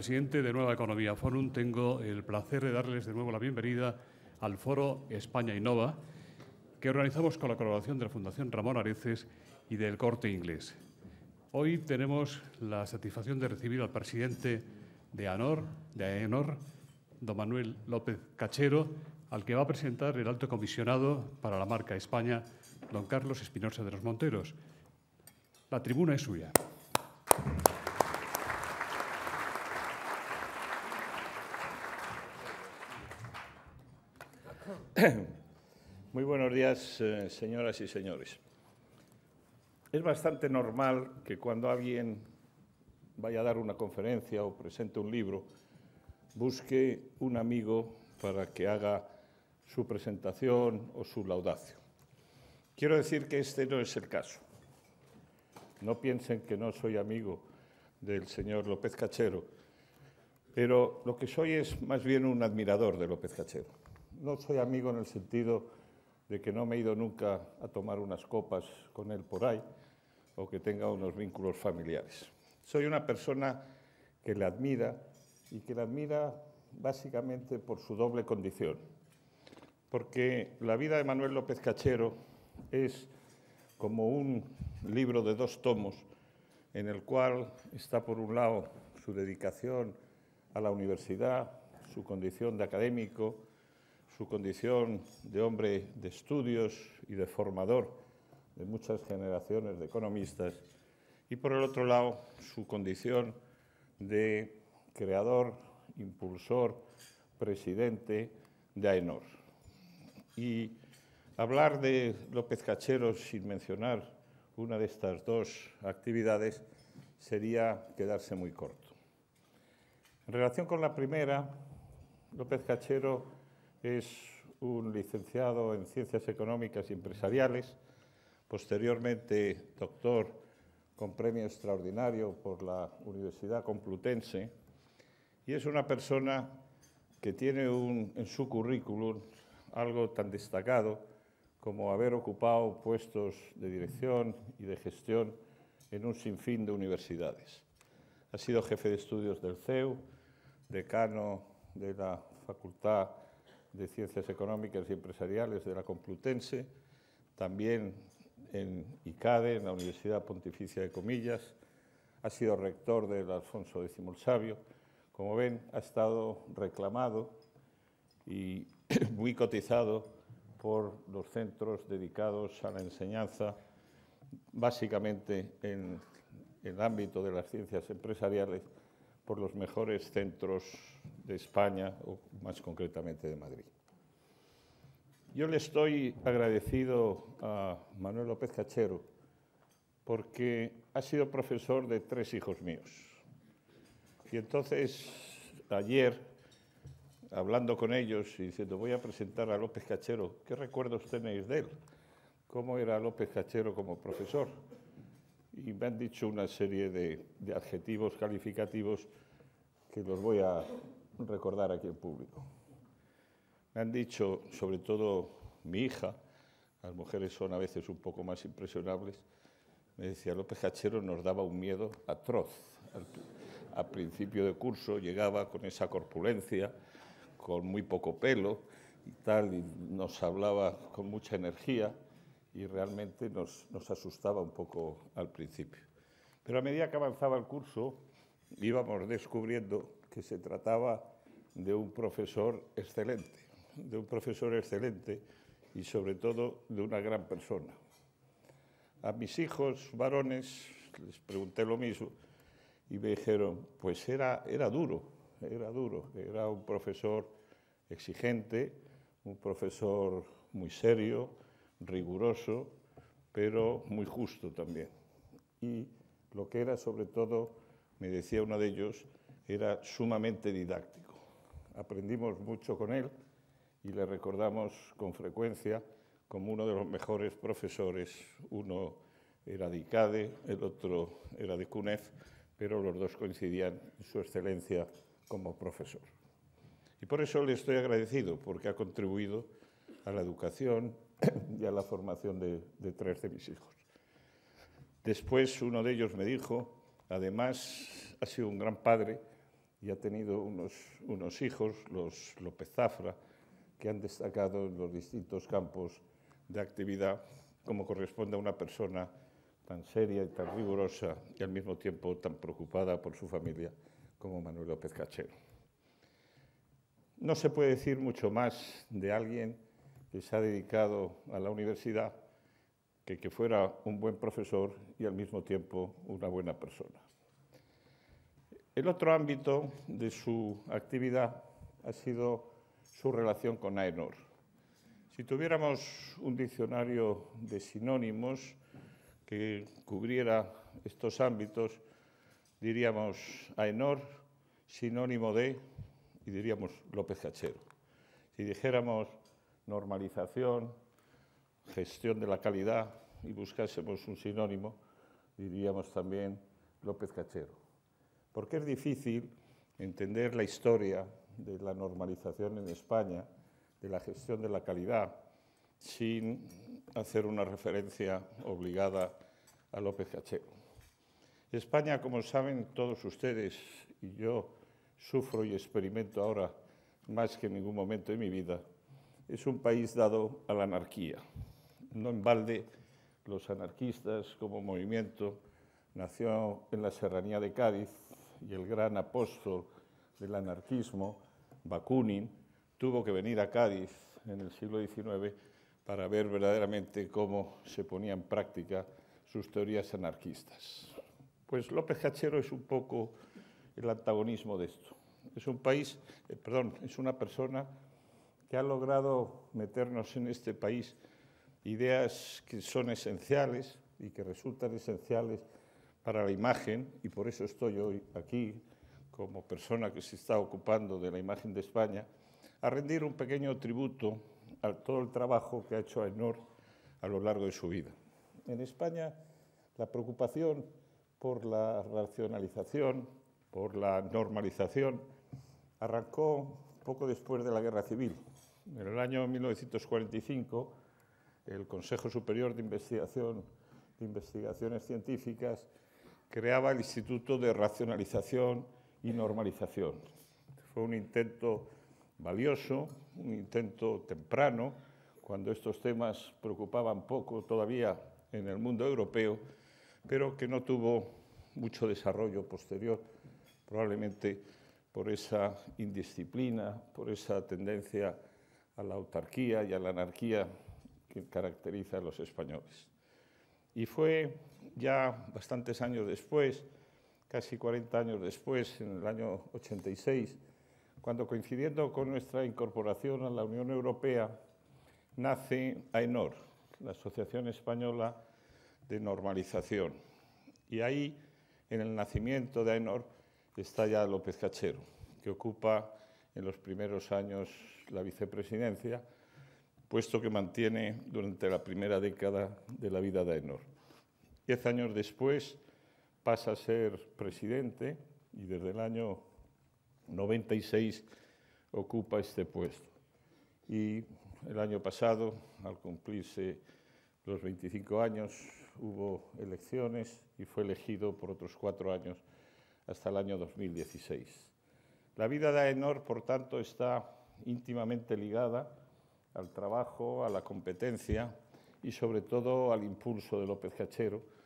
presidente de Nueva Economía Forum, tengo el placer de darles de nuevo la bienvenida al Foro España Innova, que organizamos con la colaboración de la Fundación Ramón Areces y del Corte Inglés. Hoy tenemos la satisfacción de recibir al presidente de AENOR, don Manuel López Cachero, al que va a presentar el alto comisionado para la marca España, don Carlos Espinosa de los Monteros. La tribuna es suya. Muy buenos días, señoras y señores. Es bastante normal que cuando alguien vaya a dar una conferencia o presente un libro, busque un amigo para que haga su presentación o su laudacio. Quiero decir que este no es el caso. No piensen que no soy amigo del señor López Cachero, pero lo que soy es más bien un admirador de López Cachero. No soy amigo en el sentido de que no me he ido nunca a tomar unas copas con él por ahí o que tenga unos vínculos familiares. Soy una persona que le admira y que le admira básicamente por su doble condición. Porque la vida de Manuel López Cachero es como un libro de 2 tomos en el cual está, por un lado, su dedicación a la universidad, su condición de académico, su condición de hombre de estudios y de formador de muchas generaciones de economistas, y por el otro lado, su condición de creador, impulsor, presidente de AENOR. Y hablar de López Cachero sin mencionar una de estas 2 actividades sería quedarse muy corto. En relación con la primera, López Cachero es un licenciado en Ciencias Económicas y Empresariales, posteriormente doctor con premio extraordinario por la Universidad Complutense, y es una persona que tiene en su currículum algo tan destacado como haber ocupado puestos de dirección y de gestión en un sinfín de universidades. Ha sido jefe de estudios del CEU, decano de la Facultad de Ciencias Económicas y Empresariales de la Complutense, también en ICADE, en la Universidad Pontificia de Comillas, ha sido rector del Alfonso X el Sabio. Como ven, ha estado reclamado y muy cotizado por los centros dedicados a la enseñanza, básicamente en el ámbito de las ciencias empresariales, por los mejores centros de España, o más concretamente de Madrid. Yo le estoy agradecido a Manuel López Cachero porque ha sido profesor de 3 hijos míos. Y entonces, ayer, hablando con ellos y diciendo, voy a presentar a López Cachero, ¿qué recuerdos tenéis de él? ¿Cómo era López Cachero como profesor? Y me han dicho una serie de adjetivos calificativos que los voy a recordar aquí en público. Me han dicho, sobre todo mi hija, las mujeres son a veces un poco más impresionables, me decía, López Cachero nos daba un miedo atroz. Al principio de curso llegaba con esa corpulencia, con muy poco pelo y tal, y nos hablaba con mucha energía, y realmente nos asustaba un poco al principio. Pero a medida que avanzaba el curso, íbamos descubriendo que se trataba de un profesor excelente y sobre todo de una gran persona. A mis hijos varones les pregunté lo mismo y me dijeron, pues era duro, era un profesor exigente, un profesor muy serio, riguroso, pero muy justo también. Y lo que era, sobre todo, me decía uno de ellos, era sumamente didáctico. Aprendimos mucho con él y le recordamos con frecuencia como uno de los mejores profesores. Uno era de ICADE, el otro era de CUNEF, pero los 2 coincidían en su excelencia como profesor. Y por eso le estoy agradecido, porque ha contribuido a la educación y a la formación de 3 de mis hijos. Después uno de ellos me dijo, además, ha sido un gran padre y ha tenido unos hijos, los López Zafra, que han destacado en los distintos campos de actividad, como corresponde a una persona tan seria y tan rigurosa y al mismo tiempo tan preocupada por su familia como Manuel López Cachero. No se puede decir mucho más de alguien que se ha dedicado a la universidad que fuera un buen profesor y al mismo tiempo una buena persona. El otro ámbito de su actividad ha sido su relación con AENOR. Si tuviéramos un diccionario de sinónimos que cubriera estos ámbitos, diríamos AENOR, sinónimo de, y diríamos López Cachero. Si dijéramos normalización, gestión de la calidad y buscásemos un sinónimo, diríamos también López Cachero. Porque es difícil entender la historia de la normalización en España, de la gestión de la calidad, sin hacer una referencia obligada a López Cachero. España, como saben todos ustedes, y yo sufro y experimento ahora más que en ningún momento de mi vida, es un país dado a la anarquía. No en balde, los anarquistas como movimiento nació en la serranía de Cádiz y el gran apóstol del anarquismo, Bakunin, tuvo que venir a Cádiz en el siglo XIX para ver verdaderamente cómo se ponía en práctica sus teorías anarquistas. Pues López Cachero es un poco el antagonismo de esto. Es una persona que ha logrado meternos en este país ideas que son esenciales y que resultan esenciales para la imagen, y por eso estoy hoy aquí como persona que se está ocupando de la imagen de España, a rendir un pequeño tributo a todo el trabajo que ha hecho AENOR a lo largo de su vida. En España, la preocupación por la racionalización, por la normalización, arrancó poco después de la Guerra Civil. En el año 1945, el Consejo Superior de Investigaciones Científicas creaba el Instituto de Racionalización y Normalización. Fue un intento valioso, un intento temprano, cuando estos temas preocupaban poco todavía en el mundo europeo, pero que no tuvo mucho desarrollo posterior, probablemente por esa indisciplina, por esa tendencia a la autarquía y a la anarquía que caracteriza a los españoles. Y fue ya bastantes años después, casi 40 años después, en el año 86, cuando, coincidiendo con nuestra incorporación a la Unión Europea, nace AENOR, la Asociación Española de Normalización. Y ahí, en el nacimiento de AENOR, está ya López Cachero, que ocupa en los primeros años la vicepresidencia, puesto que mantiene durante la primera década de la vida de AENOR. 10 años después pasa a ser presidente y desde el año 96 ocupa este puesto. Y el año pasado, al cumplirse los 25 años, hubo elecciones y fue elegido por otros 4 años hasta el año 2016. La vida de AENOR, por tanto, está íntimamente ligada al trabajo, a la competencia y, sobre todo, al impulso de López Cachero,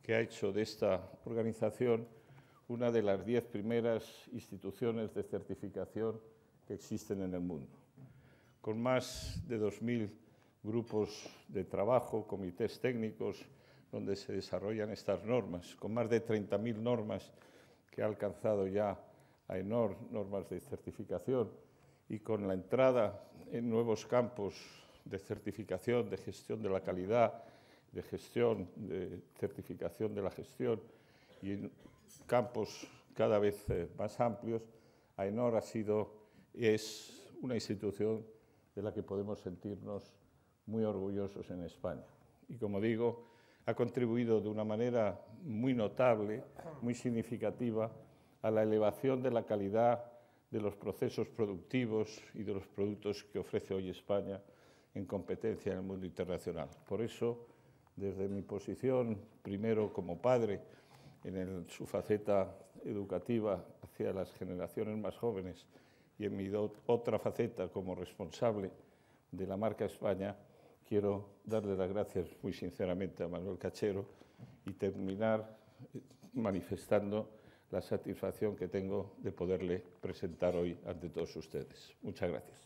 que ha hecho de esta organización una de las 10 primeras instituciones de certificación que existen en el mundo, con más de 2.000 grupos de trabajo, comités técnicos, donde se desarrollan estas normas, con más de 30.000 normas que ha alcanzado ya AENOR, normas de certificación, y con la entrada en nuevos campos de certificación, de gestión de la calidad, de gestión, de certificación de la gestión, y en campos cada vez más amplios, AENOR ha sido y es una institución de la que podemos sentirnos muy orgullosos en España. Y como digo, ha contribuido de una manera muy notable, muy significativa, a la elevación de la calidad de los procesos productivos y de los productos que ofrece hoy España en competencia en el mundo internacional. Por eso, desde mi posición, primero como padre, en su faceta educativa hacia las generaciones más jóvenes y en mi otra faceta como responsable de la marca España, quiero darle las gracias muy sinceramente a Manuel Cachero y terminar manifestando la satisfacción que tengo de poderle presentar hoy ante todos ustedes. Muchas gracias.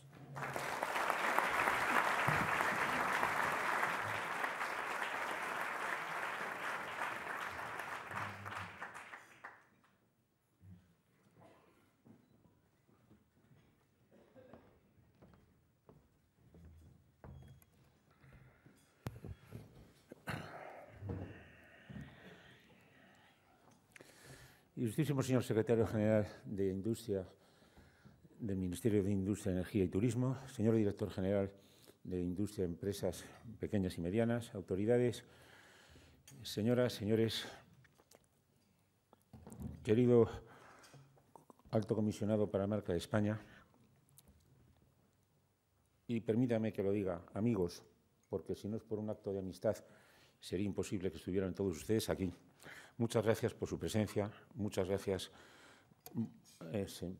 Ilustrísimo señor secretario general de Industria del Ministerio de Industria, Energía y Turismo, señor director general de Industria, Empresas Pequeñas y Medianas, autoridades, señoras, señores, querido alto comisionado para la marca de España, y permítame que lo diga, amigos, porque si no es por un acto de amistad, sería imposible que estuvieran todos ustedes aquí. Muchas gracias por su presencia, muchas gracias,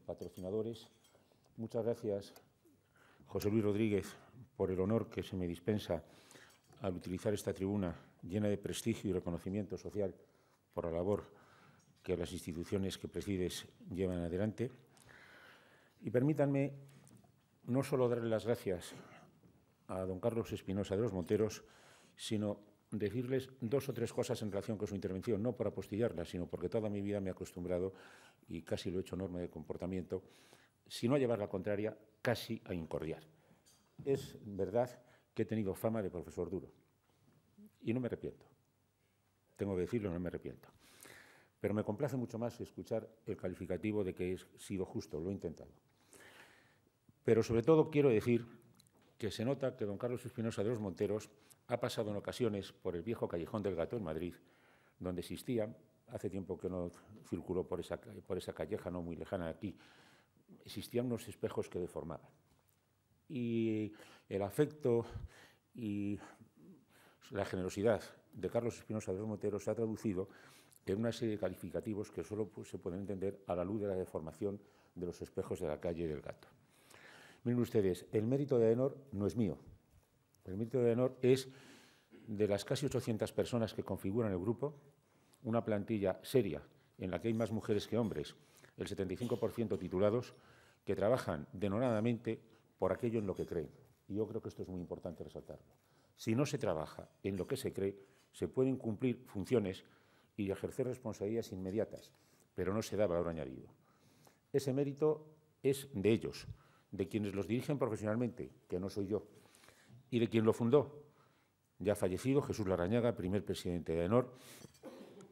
patrocinadores, muchas gracias, José Luis Rodríguez, por el honor que se me dispensa al utilizar esta tribuna llena de prestigio y reconocimiento social por la labor que las instituciones que presides llevan adelante. Y permítanme no solo darle las gracias a don Carlos Espinosa de los Monteros, sino decirles dos o tres cosas en relación con su intervención, no para apostillarla, sino porque toda mi vida me he acostumbrado, y casi lo he hecho norma de comportamiento, si no a llevar la contraria, casi a incordiar. Es verdad que he tenido fama de profesor duro, y no me arrepiento. Tengo que decirlo, no me arrepiento. Pero me complace mucho más escuchar el calificativo de que he sido justo, lo he intentado. Pero sobre todo quiero decir que se nota que don Carlos Espinosa de los Monteros ha pasado en ocasiones por el viejo Callejón del Gato en Madrid, donde existía, hace tiempo que no circuló por esa calleja no muy lejana de aquí, existían unos espejos que deformaban. Y el afecto y la generosidad de Carlos Espinosa de los Monteros se ha traducido en una serie de calificativos que solo se pueden entender a la luz de la deformación de los espejos de la calle del Gato. Miren ustedes, el mérito de AENOR no es mío. El mérito de AENOR es de las casi 800 personas que configuran el grupo, una plantilla seria en la que hay más mujeres que hombres, el 75% titulados, que trabajan denodadamente por aquello en lo que creen. Y yo creo que esto es muy importante resaltarlo. Si no se trabaja en lo que se cree, se pueden cumplir funciones y ejercer responsabilidades inmediatas, pero no se da valor añadido. Ese mérito es de ellos, de quienes los dirigen profesionalmente, que no soy yo, y de quien lo fundó, ya fallecido, Jesús Larrañaga, primer presidente de AENOR,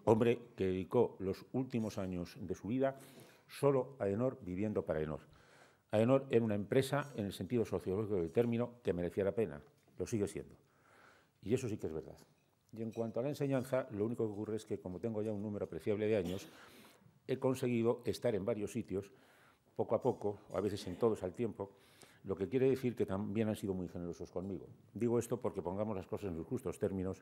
hombre que dedicó los últimos años de su vida solo a AENOR, viviendo para AENOR. AENOR era una empresa, en el sentido sociológico del término, que merecía la pena, lo sigue siendo. Y eso sí que es verdad. Y en cuanto a la enseñanza, lo único que ocurre es que, como tengo ya un número apreciable de años, he conseguido estar en varios sitios, poco a poco, o a veces en todos al tiempo, lo que quiere decir que también han sido muy generosos conmigo. Digo esto porque pongamos las cosas en sus justos términos.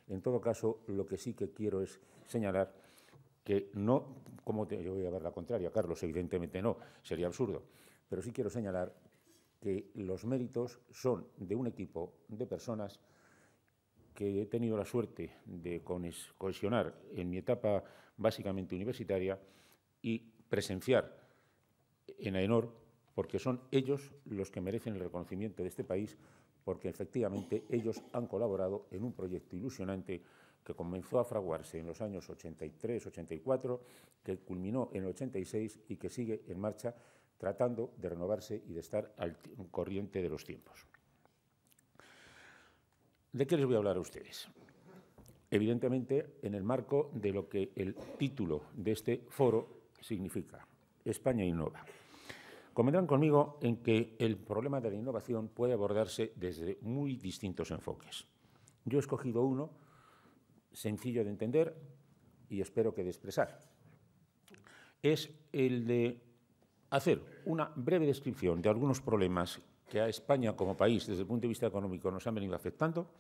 En todo caso, lo que sí que quiero es señalar que no, yo voy a ver la contraria, Carlos, evidentemente no, sería absurdo, pero sí quiero señalar que los méritos son de un equipo de personas que he tenido la suerte de cohesionar en mi etapa básicamente universitaria y presenciar en AENOR, porque son ellos los que merecen el reconocimiento de este país, porque efectivamente ellos han colaborado en un proyecto ilusionante que comenzó a fraguarse en los años 83, 84, que culminó en el 86 y que sigue en marcha tratando de renovarse y de estar al corriente de los tiempos. ¿De qué les voy a hablar a ustedes? Evidentemente, en el marco de lo que el título de este foro significa, España innova. Convendrán conmigo en que el problema de la innovación puede abordarse desde muy distintos enfoques. Yo he escogido uno sencillo de entender y espero que de expresar. Es el de hacer una breve descripción de algunos problemas que a España como país, desde el punto de vista económico, nos han venido afectando,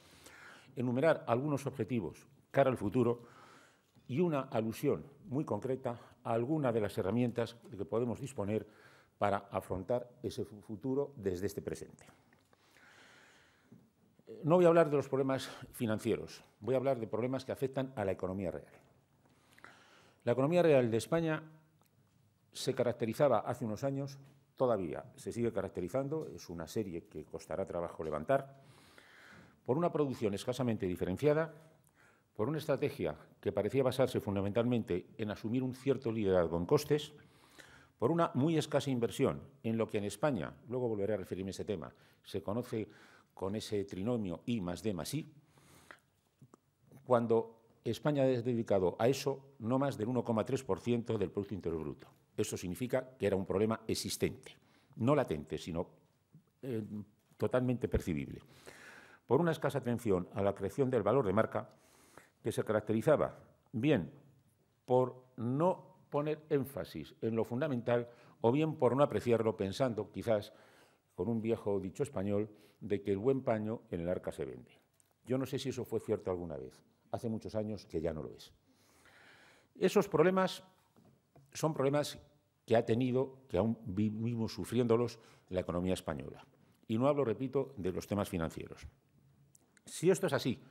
enumerar algunos objetivos cara al futuro y una alusión muy concreta a alguna de las herramientas de que podemos disponer para afrontar ese futuro desde este presente. No voy a hablar de los problemas financieros, voy a hablar de problemas que afectan a la economía real. La economía real de España se caracterizaba hace unos años, todavía se sigue caracterizando, es una serie que costará trabajo levantar, por una producción escasamente diferenciada, por una estrategia que parecía basarse fundamentalmente en asumir un cierto liderazgo en costes, por una muy escasa inversión en lo que en España, luego volveré a referirme a ese tema, se conoce con ese trinomio I más D más I, cuando España ha dedicado a eso no más del 1,3% del Producto Interior Bruto. Eso significa que era un problema existente, no latente, sino totalmente percibible. Por una escasa atención a la creación del valor de marca, que se caracterizaba bien por no poner énfasis en lo fundamental o bien por no apreciarlo pensando, quizás, con un viejo dicho español, de que el buen paño en el arca se vende. Yo no sé si eso fue cierto alguna vez. Hace muchos años que ya no lo es. Esos problemas son problemas que ha tenido, que aún vivimos sufriéndolos, la economía española. Y no hablo, repito, de los temas financieros. Si esto es así,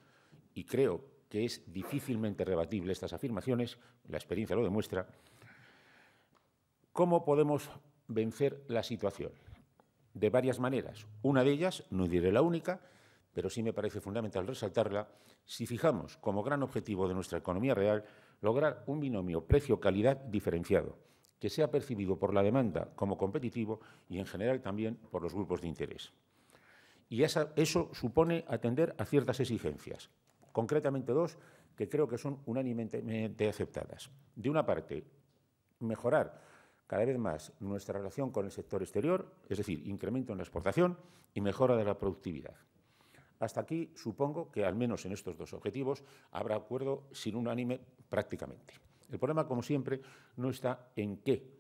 y creo que es difícilmente rebatible estas afirmaciones, la experiencia lo demuestra, ¿cómo podemos vencer la situación? De varias maneras. Una de ellas, no diré la única, pero sí me parece fundamental resaltarla, si fijamos como gran objetivo de nuestra economía real lograr un binomio precio-calidad diferenciado, que sea percibido por la demanda como competitivo y, en general, también por los grupos de interés. Y eso supone atender a ciertas exigencias, concretamente dos, que creo que son unánimemente aceptadas. De una parte, mejorar cada vez más nuestra relación con el sector exterior, es decir, incremento en la exportación y mejora de la productividad. Hasta aquí supongo que, al menos en estos dos objetivos, habrá acuerdo sin unánime prácticamente. El problema, como siempre, no está en qué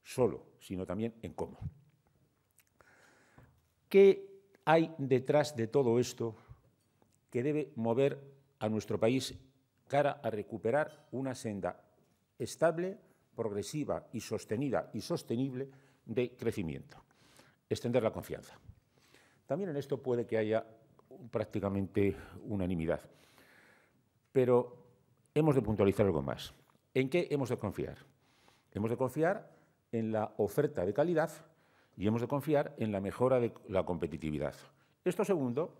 solo, sino también en cómo. ¿Qué hay detrás de todo esto que debe mover a nuestro país cara a recuperar una senda estable, progresiva y sostenida y sostenible de crecimiento? Extender la confianza. También en esto puede que haya prácticamente unanimidad, pero hemos de puntualizar algo más. ¿En qué hemos de confiar? Hemos de confiar en la oferta de calidad y hemos de confiar en la mejora de la competitividad. Esto segundo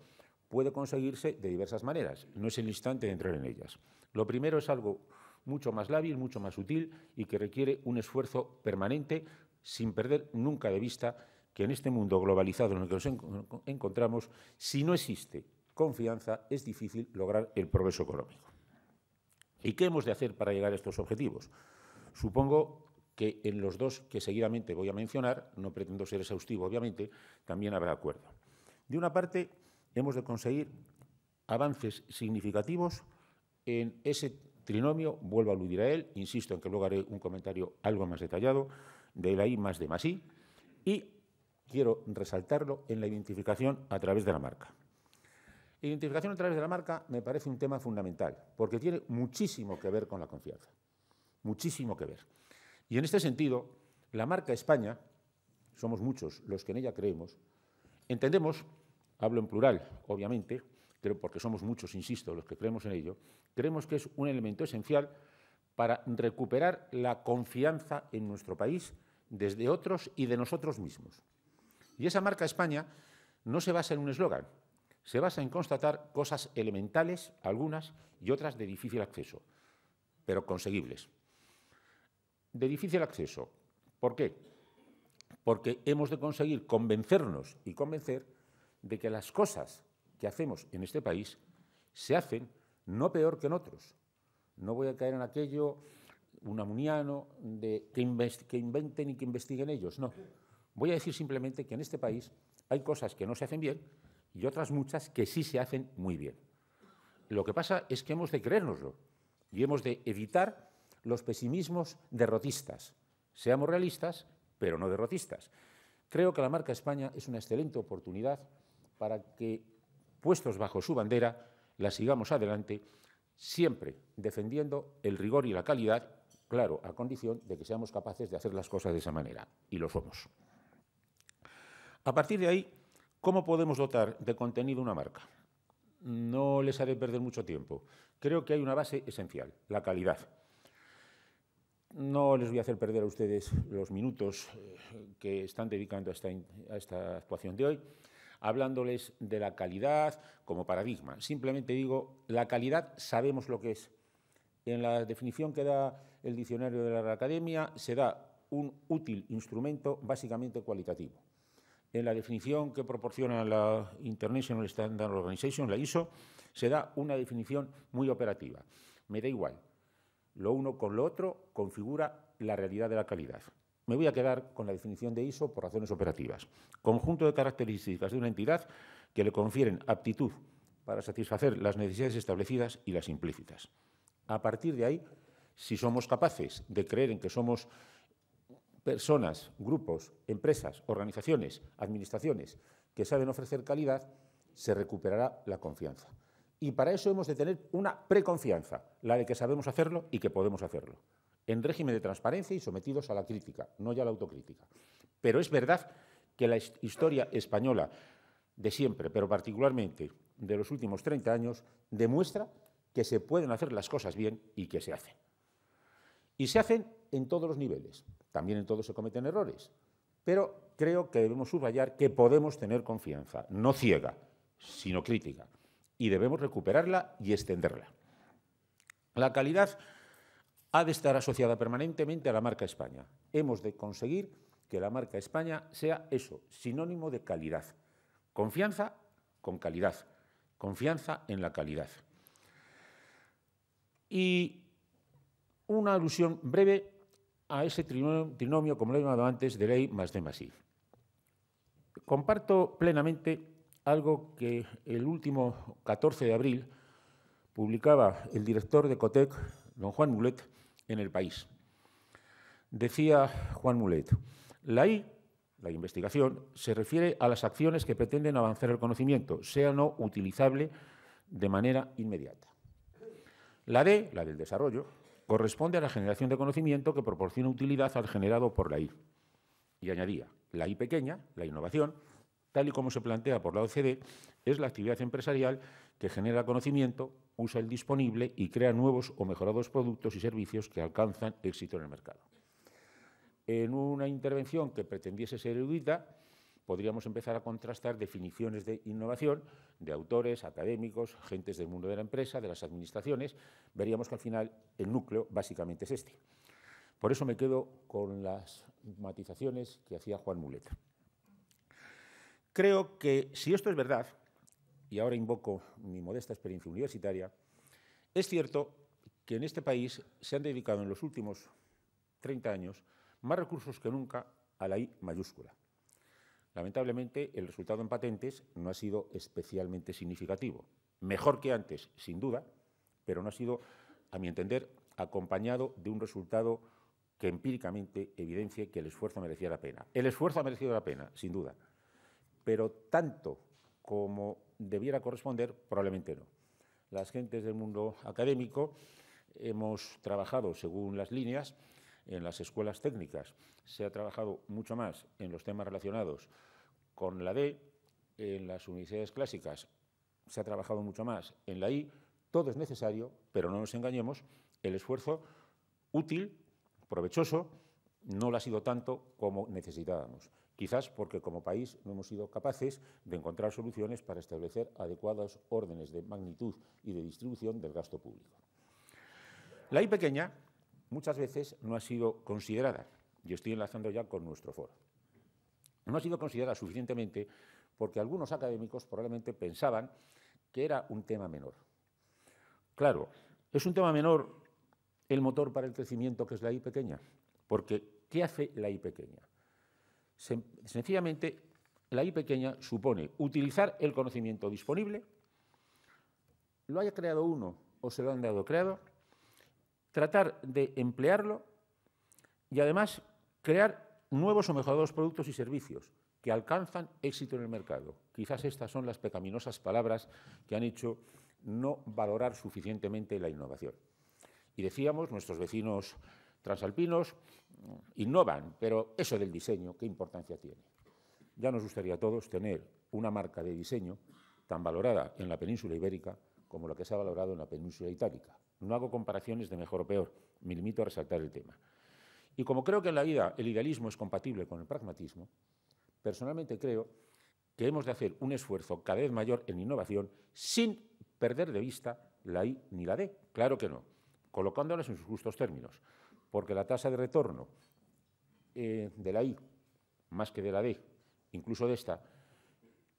puede conseguirse de diversas maneras, no es el instante de entrar en ellas. Lo primero es algo mucho más lábil, mucho más sutil y que requiere un esfuerzo permanente sin perder nunca de vista que en este mundo globalizado en el que nos encontramos, si no existe confianza, es difícil lograr el progreso económico. ¿Y qué hemos de hacer para llegar a estos objetivos? Supongo que en los dos que seguidamente voy a mencionar, no pretendo ser exhaustivo, obviamente, también habrá acuerdo. De una parte, hemos de conseguir avances significativos en ese trinomio, vuelvo a aludir a él, insisto en que luego haré un comentario algo más detallado, de la I más D más I, y quiero resaltarlo en la identificación a través de la marca. Identificación a través de la marca me parece un tema fundamental, porque tiene muchísimo que ver con la confianza, muchísimo que ver. Y en este sentido, la marca España, somos muchos los que en ella creemos, entendemos, hablo en plural, obviamente, pero porque somos muchos, insisto, los que creemos en ello, creemos que es un elemento esencial para recuperar la confianza en nuestro país desde otros y de nosotros mismos. Y esa marca España no se basa en un eslogan, se basa en constatar cosas elementales, algunas, y otras de difícil acceso, pero conseguibles. De difícil acceso, ¿por qué? Porque hemos de conseguir convencernos y convencer de que las cosas que hacemos en este país se hacen no peor que en otros. No voy a caer en aquello unamuniano de que inventen y que investiguen ellos, no. Voy a decir simplemente que en este país hay cosas que no se hacen bien y otras muchas que sí se hacen muy bien. Lo que pasa es que hemos de creérnoslo y hemos de evitar los pesimismos derrotistas. Seamos realistas, pero no derrotistas. Creo que la marca España es una excelente oportunidad para que, puestos bajo su bandera, la sigamos adelante siempre defendiendo el rigor y la calidad, claro, a condición de que seamos capaces de hacer las cosas de esa manera, y lo somos. A partir de ahí, ¿cómo podemos dotar de contenido una marca? No les haré perder mucho tiempo. Creo que hay una base esencial, la calidad. No les voy a hacer perder a ustedes los minutos que están dedicando a esta actuación de hoy, hablándoles de la calidad como paradigma. Simplemente digo, la calidad sabemos lo que es. En la definición que da el diccionario de la Real Academia se da un útil instrumento básicamente cualitativo. En la definición que proporciona la International Standard Organization, la ISO, se da una definición muy operativa. Me da igual. Lo uno con lo otro configura la realidad de la calidad. Me voy a quedar con la definición de ISO por razones operativas. Conjunto de características de una entidad que le confieren aptitud para satisfacer las necesidades establecidas y las implícitas. A partir de ahí, si somos capaces de creer en que somos personas, grupos, empresas, organizaciones, administraciones que saben ofrecer calidad, se recuperará la confianza. Y para eso hemos de tener una preconfianza, la de que sabemos hacerlo y que podemos hacerlo, en régimen de transparencia y sometidos a la crítica, no ya a la autocrítica. Pero es verdad que la historia española de siempre, pero particularmente de los últimos 30 años, demuestra que se pueden hacer las cosas bien y que se hacen. Y se hacen en todos los niveles. También en todos se cometen errores. Pero creo que debemos subrayar que podemos tener confianza, no ciega, sino crítica. Y debemos recuperarla y extenderla. La calidad ha de estar asociada permanentemente a la marca España. Hemos de conseguir que la marca España sea eso, sinónimo de calidad. Confianza con calidad. Confianza en la calidad. Y una alusión breve a ese trinomio, como lo he llamado antes, de ley más D más I. Comparto plenamente algo que el último 14 de abril publicaba el director de Cotec, don Juan Mulet, en El País. Decía Juan Mulet, la I, la investigación, se refiere a las acciones que pretenden avanzar el conocimiento, sea o no utilizable de manera inmediata. La D, la del desarrollo, corresponde a la generación de conocimiento que proporciona utilidad al generado por la I. Y añadía, la I pequeña, la innovación, tal y como se plantea por la OCDE, es la actividad empresarial que genera conocimiento, usa el disponible y crea nuevos o mejorados productos y servicios que alcanzan éxito en el mercado. En una intervención que pretendiese ser erudita, podríamos empezar a contrastar definiciones de innovación de autores, académicos, gentes del mundo de la empresa, de las administraciones. Veríamos que al final el núcleo básicamente es este. Por eso me quedo con las matizaciones que hacía Juan Mulet. Creo que si esto es verdad, y ahora invoco mi modesta experiencia universitaria, es cierto que en este país se han dedicado en los últimos 30 años más recursos que nunca a la I mayúscula. Lamentablemente, el resultado en patentes no ha sido especialmente significativo. Mejor que antes, sin duda, pero no ha sido, a mi entender, acompañado de un resultado que empíricamente evidencie que el esfuerzo merecía la pena. El esfuerzo ha merecido la pena, sin duda, pero tanto como debiera corresponder, probablemente no. Las gentes del mundo académico hemos trabajado según las líneas. En las escuelas técnicas se ha trabajado mucho más en los temas relacionados con la D, en las universidades clásicas se ha trabajado mucho más en la I. Todo es necesario, pero no nos engañemos, el esfuerzo útil, provechoso, no lo ha sido tanto como necesitábamos. Quizás porque como país no hemos sido capaces de encontrar soluciones para establecer adecuados órdenes de magnitud y de distribución del gasto público. La I pequeña muchas veces no ha sido considerada, y estoy enlazando ya con nuestro foro. No ha sido considerada suficientemente porque algunos académicos probablemente pensaban que era un tema menor. Claro, es un tema menor el motor para el crecimiento que es la I pequeña, porque ¿qué hace la I pequeña? Sencillamente, la I pequeña supone utilizar el conocimiento disponible, lo haya creado uno o se lo han dado creado, tratar de emplearlo y, además, crear nuevos o mejorados productos y servicios que alcanzan éxito en el mercado. Quizás estas son las pecaminosas palabras que han hecho no valorar suficientemente la innovación. Y decíamos, nuestros vecinos transalpinos innovan, pero eso del diseño, ¿qué importancia tiene? Ya nos gustaría a todos tener una marca de diseño tan valorada en la península ibérica como la que se ha valorado en la península itálica. No hago comparaciones de mejor o peor, me limito a resaltar el tema. Y como creo que en la vida el idealismo es compatible con el pragmatismo, personalmente creo que hemos de hacer un esfuerzo cada vez mayor en innovación sin perder de vista la I ni la D. Claro que no, colocándolas en sus justos términos, porque la tasa de retorno de la I, más que de la D, incluso de esta,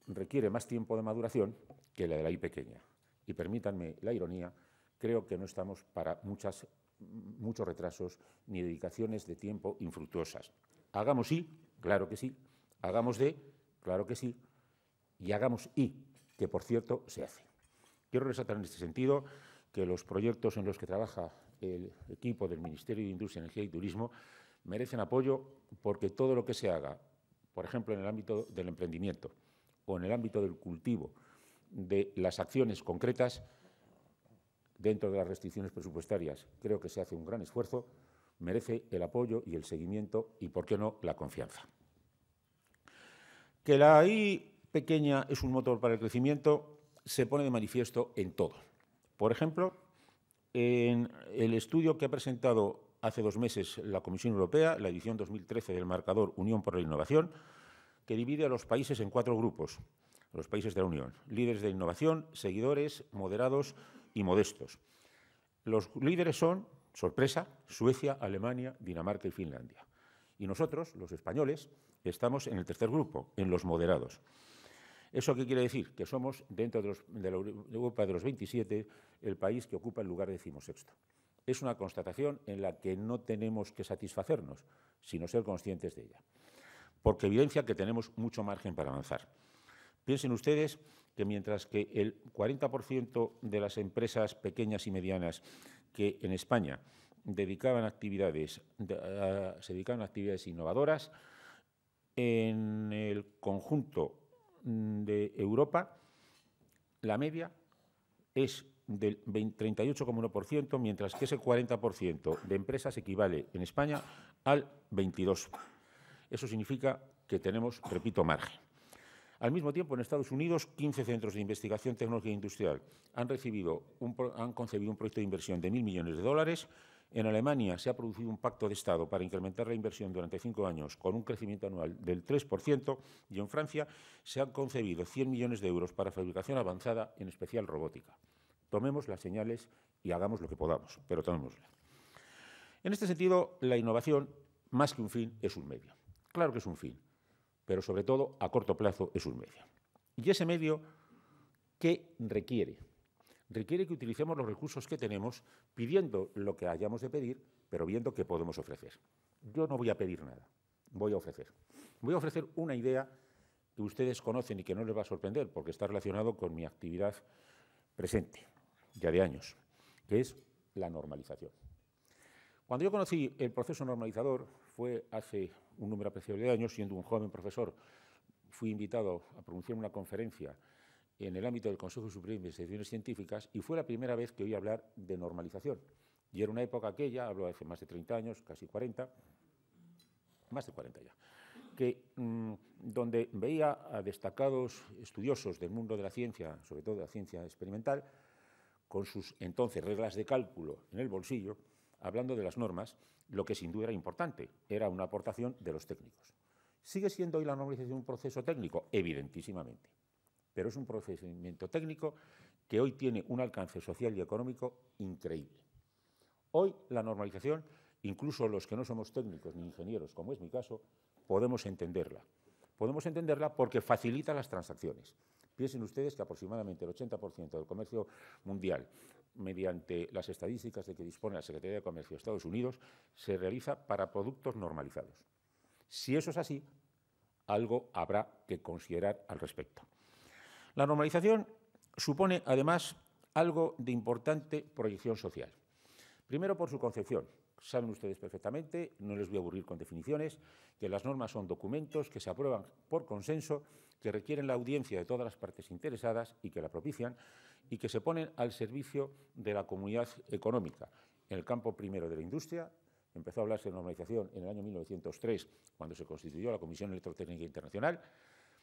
requiere más tiempo de maduración que la de la I pequeña. Y permítanme la ironía, creo que no estamos para muchos retrasos ni dedicaciones de tiempo infructuosas. Hagamos I, claro que sí. Hagamos D, claro que sí. Y hagamos I, que por cierto se hace. Quiero resaltar en este sentido que los proyectos en los que trabaja el equipo del Ministerio de Industria, Energía y Turismo merecen apoyo porque todo lo que se haga, por ejemplo, en el ámbito del emprendimiento o en el ámbito del cultivo de las acciones concretas, dentro de las restricciones presupuestarias, creo que se hace un gran esfuerzo, merece el apoyo y el seguimiento y, ¿por qué no?, la confianza. Que la I pequeña es un motor para el crecimiento se pone de manifiesto en todo. Por ejemplo, en el estudio que ha presentado hace 2 meses la Comisión Europea, la edición 2013 del marcador Unión por la Innovación, que divide a los países en 4 grupos, los países de la Unión: líderes de innovación, seguidores, moderados y modestos. Los líderes son, sorpresa, Suecia, Alemania, Dinamarca y Finlandia. Y nosotros, los españoles, estamos en el tercer grupo, en los moderados. ¿Eso qué quiere decir? Que somos, dentro de la Europa de los 27, el país que ocupa el lugar 16º. Es una constatación en la que no tenemos que satisfacernos, sino ser conscientes de ella, porque evidencia que tenemos mucho margen para avanzar. Piensen ustedes que mientras que el 40% de las empresas pequeñas y medianas que en España se dedicaban a actividades innovadoras, en el conjunto de Europa la media es del 38,1%, mientras que ese 40% de empresas equivale en España al 22%. Eso significa que tenemos, repito, margen. Al mismo tiempo, en Estados Unidos, 15 centros de investigación tecnológica e industrial han concebido un proyecto de inversión de $1.000 millones. En Alemania se ha producido un pacto de Estado para incrementar la inversión durante 5 años con un crecimiento anual del 3%, y en Francia se han concebido 100 millones de euros para fabricación avanzada, en especial robótica. Tomemos las señales y hagamos lo que podamos, pero tomémoslas. En este sentido, la innovación, más que un fin, es un medio. Claro que es un fin, pero sobre todo a corto plazo es un medio. Y ese medio, ¿qué requiere? Requiere que utilicemos los recursos que tenemos pidiendo lo que hayamos de pedir, pero viendo qué podemos ofrecer. Yo no voy a pedir nada, voy a ofrecer. Voy a ofrecer una idea que ustedes conocen y que no les va a sorprender porque está relacionado con mi actividad presente, ya de años, que es la normalización. Cuando yo conocí el proceso normalizador fue hace un número apreciable de años, siendo un joven profesor. Fui invitado a pronunciar una conferencia en el ámbito del Consejo Superior de Investigaciones Científicas y fue la primera vez que oí hablar de normalización. Y era una época aquella, hablo de hace más de 30 años, casi 40, más de 40 ya, donde veía a destacados estudiosos del mundo de la ciencia, sobre todo de la ciencia experimental, con sus entonces reglas de cálculo en el bolsillo, hablando de las normas, lo que sin duda era importante, era una aportación de los técnicos. ¿Sigue siendo hoy la normalización un proceso técnico? Evidentísimamente, pero es un procedimiento técnico que hoy tiene un alcance social y económico increíble. Hoy la normalización, incluso los que no somos técnicos ni ingenieros, como es mi caso, podemos entenderla. Podemos entenderla porque facilita las transacciones. Piensen ustedes que aproximadamente el 80% del comercio mundial, mediante las estadísticas de que dispone la Secretaría de Comercio de Estados Unidos, se realiza para productos normalizados. Si eso es así, algo habrá que considerar al respecto. La normalización supone, además, algo de importante proyección social. Primero, por su concepción. Saben ustedes perfectamente, no les voy a aburrir con definiciones, que las normas son documentos que se aprueban por consenso, que requieren la audiencia de todas las partes interesadas y que la propician, y que se ponen al servicio de la comunidad económica. En el campo primero de la industria, empezó a hablarse de normalización en el año 1903, cuando se constituyó la Comisión Electrotécnica Internacional,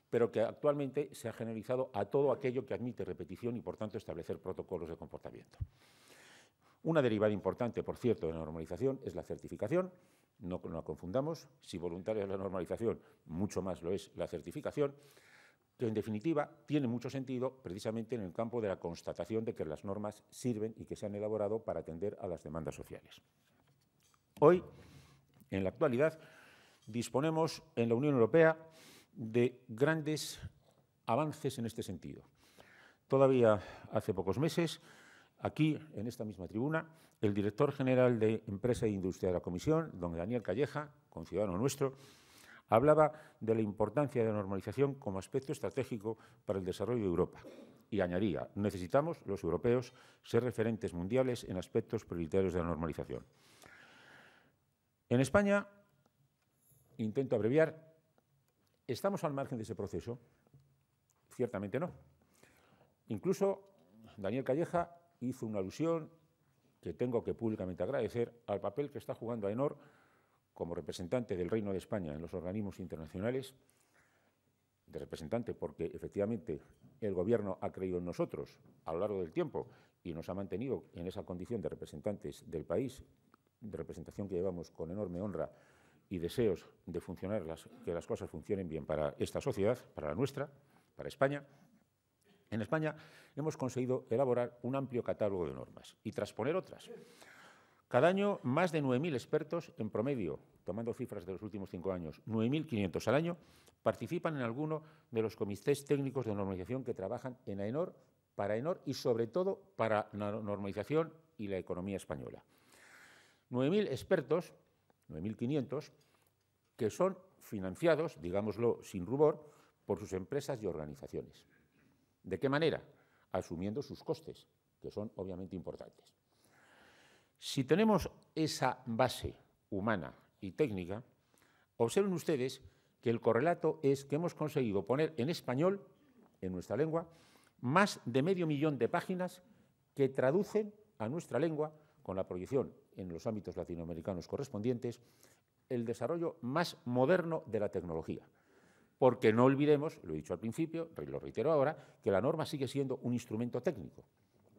pero que actualmente se ha generalizado a todo aquello que admite repetición y, por tanto, establecer protocolos de comportamiento. Una derivada importante, por cierto, de la normalización es la certificación. No la confundamos. Si voluntaria es la normalización, mucho más lo es la certificación, que en definitiva tiene mucho sentido precisamente en el campo de la constatación de que las normas sirven y que se han elaborado para atender a las demandas sociales. Hoy, en la actualidad, disponemos en la Unión Europea de grandes avances en este sentido. Todavía hace pocos meses, aquí, en esta misma tribuna, el director general de Empresa e Industria de la Comisión, don Daniel Calleja, conciudadano nuestro, hablaba de la importancia de la normalización como aspecto estratégico para el desarrollo de Europa. Y añadía, necesitamos, los europeos, ser referentes mundiales en aspectos prioritarios de la normalización. En España, intento abreviar, ¿estamos al margen de ese proceso? Ciertamente no. Incluso Daniel Calleja hizo una alusión que tengo que públicamente agradecer al papel que está jugando AENOR como representante del Reino de España en los organismos internacionales, de representante porque efectivamente el Gobierno ha creído en nosotros a lo largo del tiempo y nos ha mantenido en esa condición de representantes del país, de representación que llevamos con enorme honra y deseos de funcionar, que las cosas funcionen bien para esta sociedad, para la nuestra, para España. En España hemos conseguido elaborar un amplio catálogo de normas y transponer otras. Cada año, más de 9.000 expertos, en promedio, tomando cifras de los últimos 5 años, 9.500 al año, participan en alguno de los comités técnicos de normalización que trabajan en AENOR, para AENOR y, sobre todo, para la normalización y la economía española. 9.000 expertos, 9.500, que son financiados, digámoslo sin rubor, por sus empresas y organizaciones. ¿De qué manera? Asumiendo sus costes, que son obviamente importantes. Si tenemos esa base humana y técnica, observen ustedes que el correlato es que hemos conseguido poner en español, en nuestra lengua, más de 500.000 de páginas que traducen a nuestra lengua, con la proyección en los ámbitos latinoamericanos correspondientes, el desarrollo más moderno de la tecnología. Porque no olvidemos, lo he dicho al principio, lo reitero ahora, que la norma sigue siendo un instrumento técnico,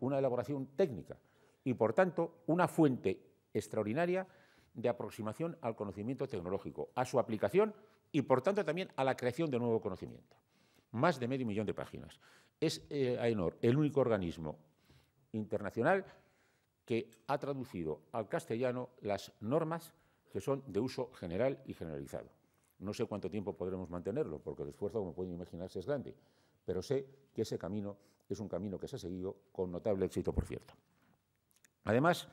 una elaboración técnica y, por tanto, una fuente extraordinaria de aproximación al conocimiento tecnológico, a su aplicación y, por tanto, también a la creación de nuevo conocimiento. Más de 500.000 de páginas. Es AENOR el único organismo internacional que ha traducido al castellano las normas que son de uso general y generalizado. No sé cuánto tiempo podremos mantenerlo, porque el esfuerzo, como pueden imaginarse, es grande, pero sé que ese camino es un camino que se ha seguido con notable éxito, por cierto. Además,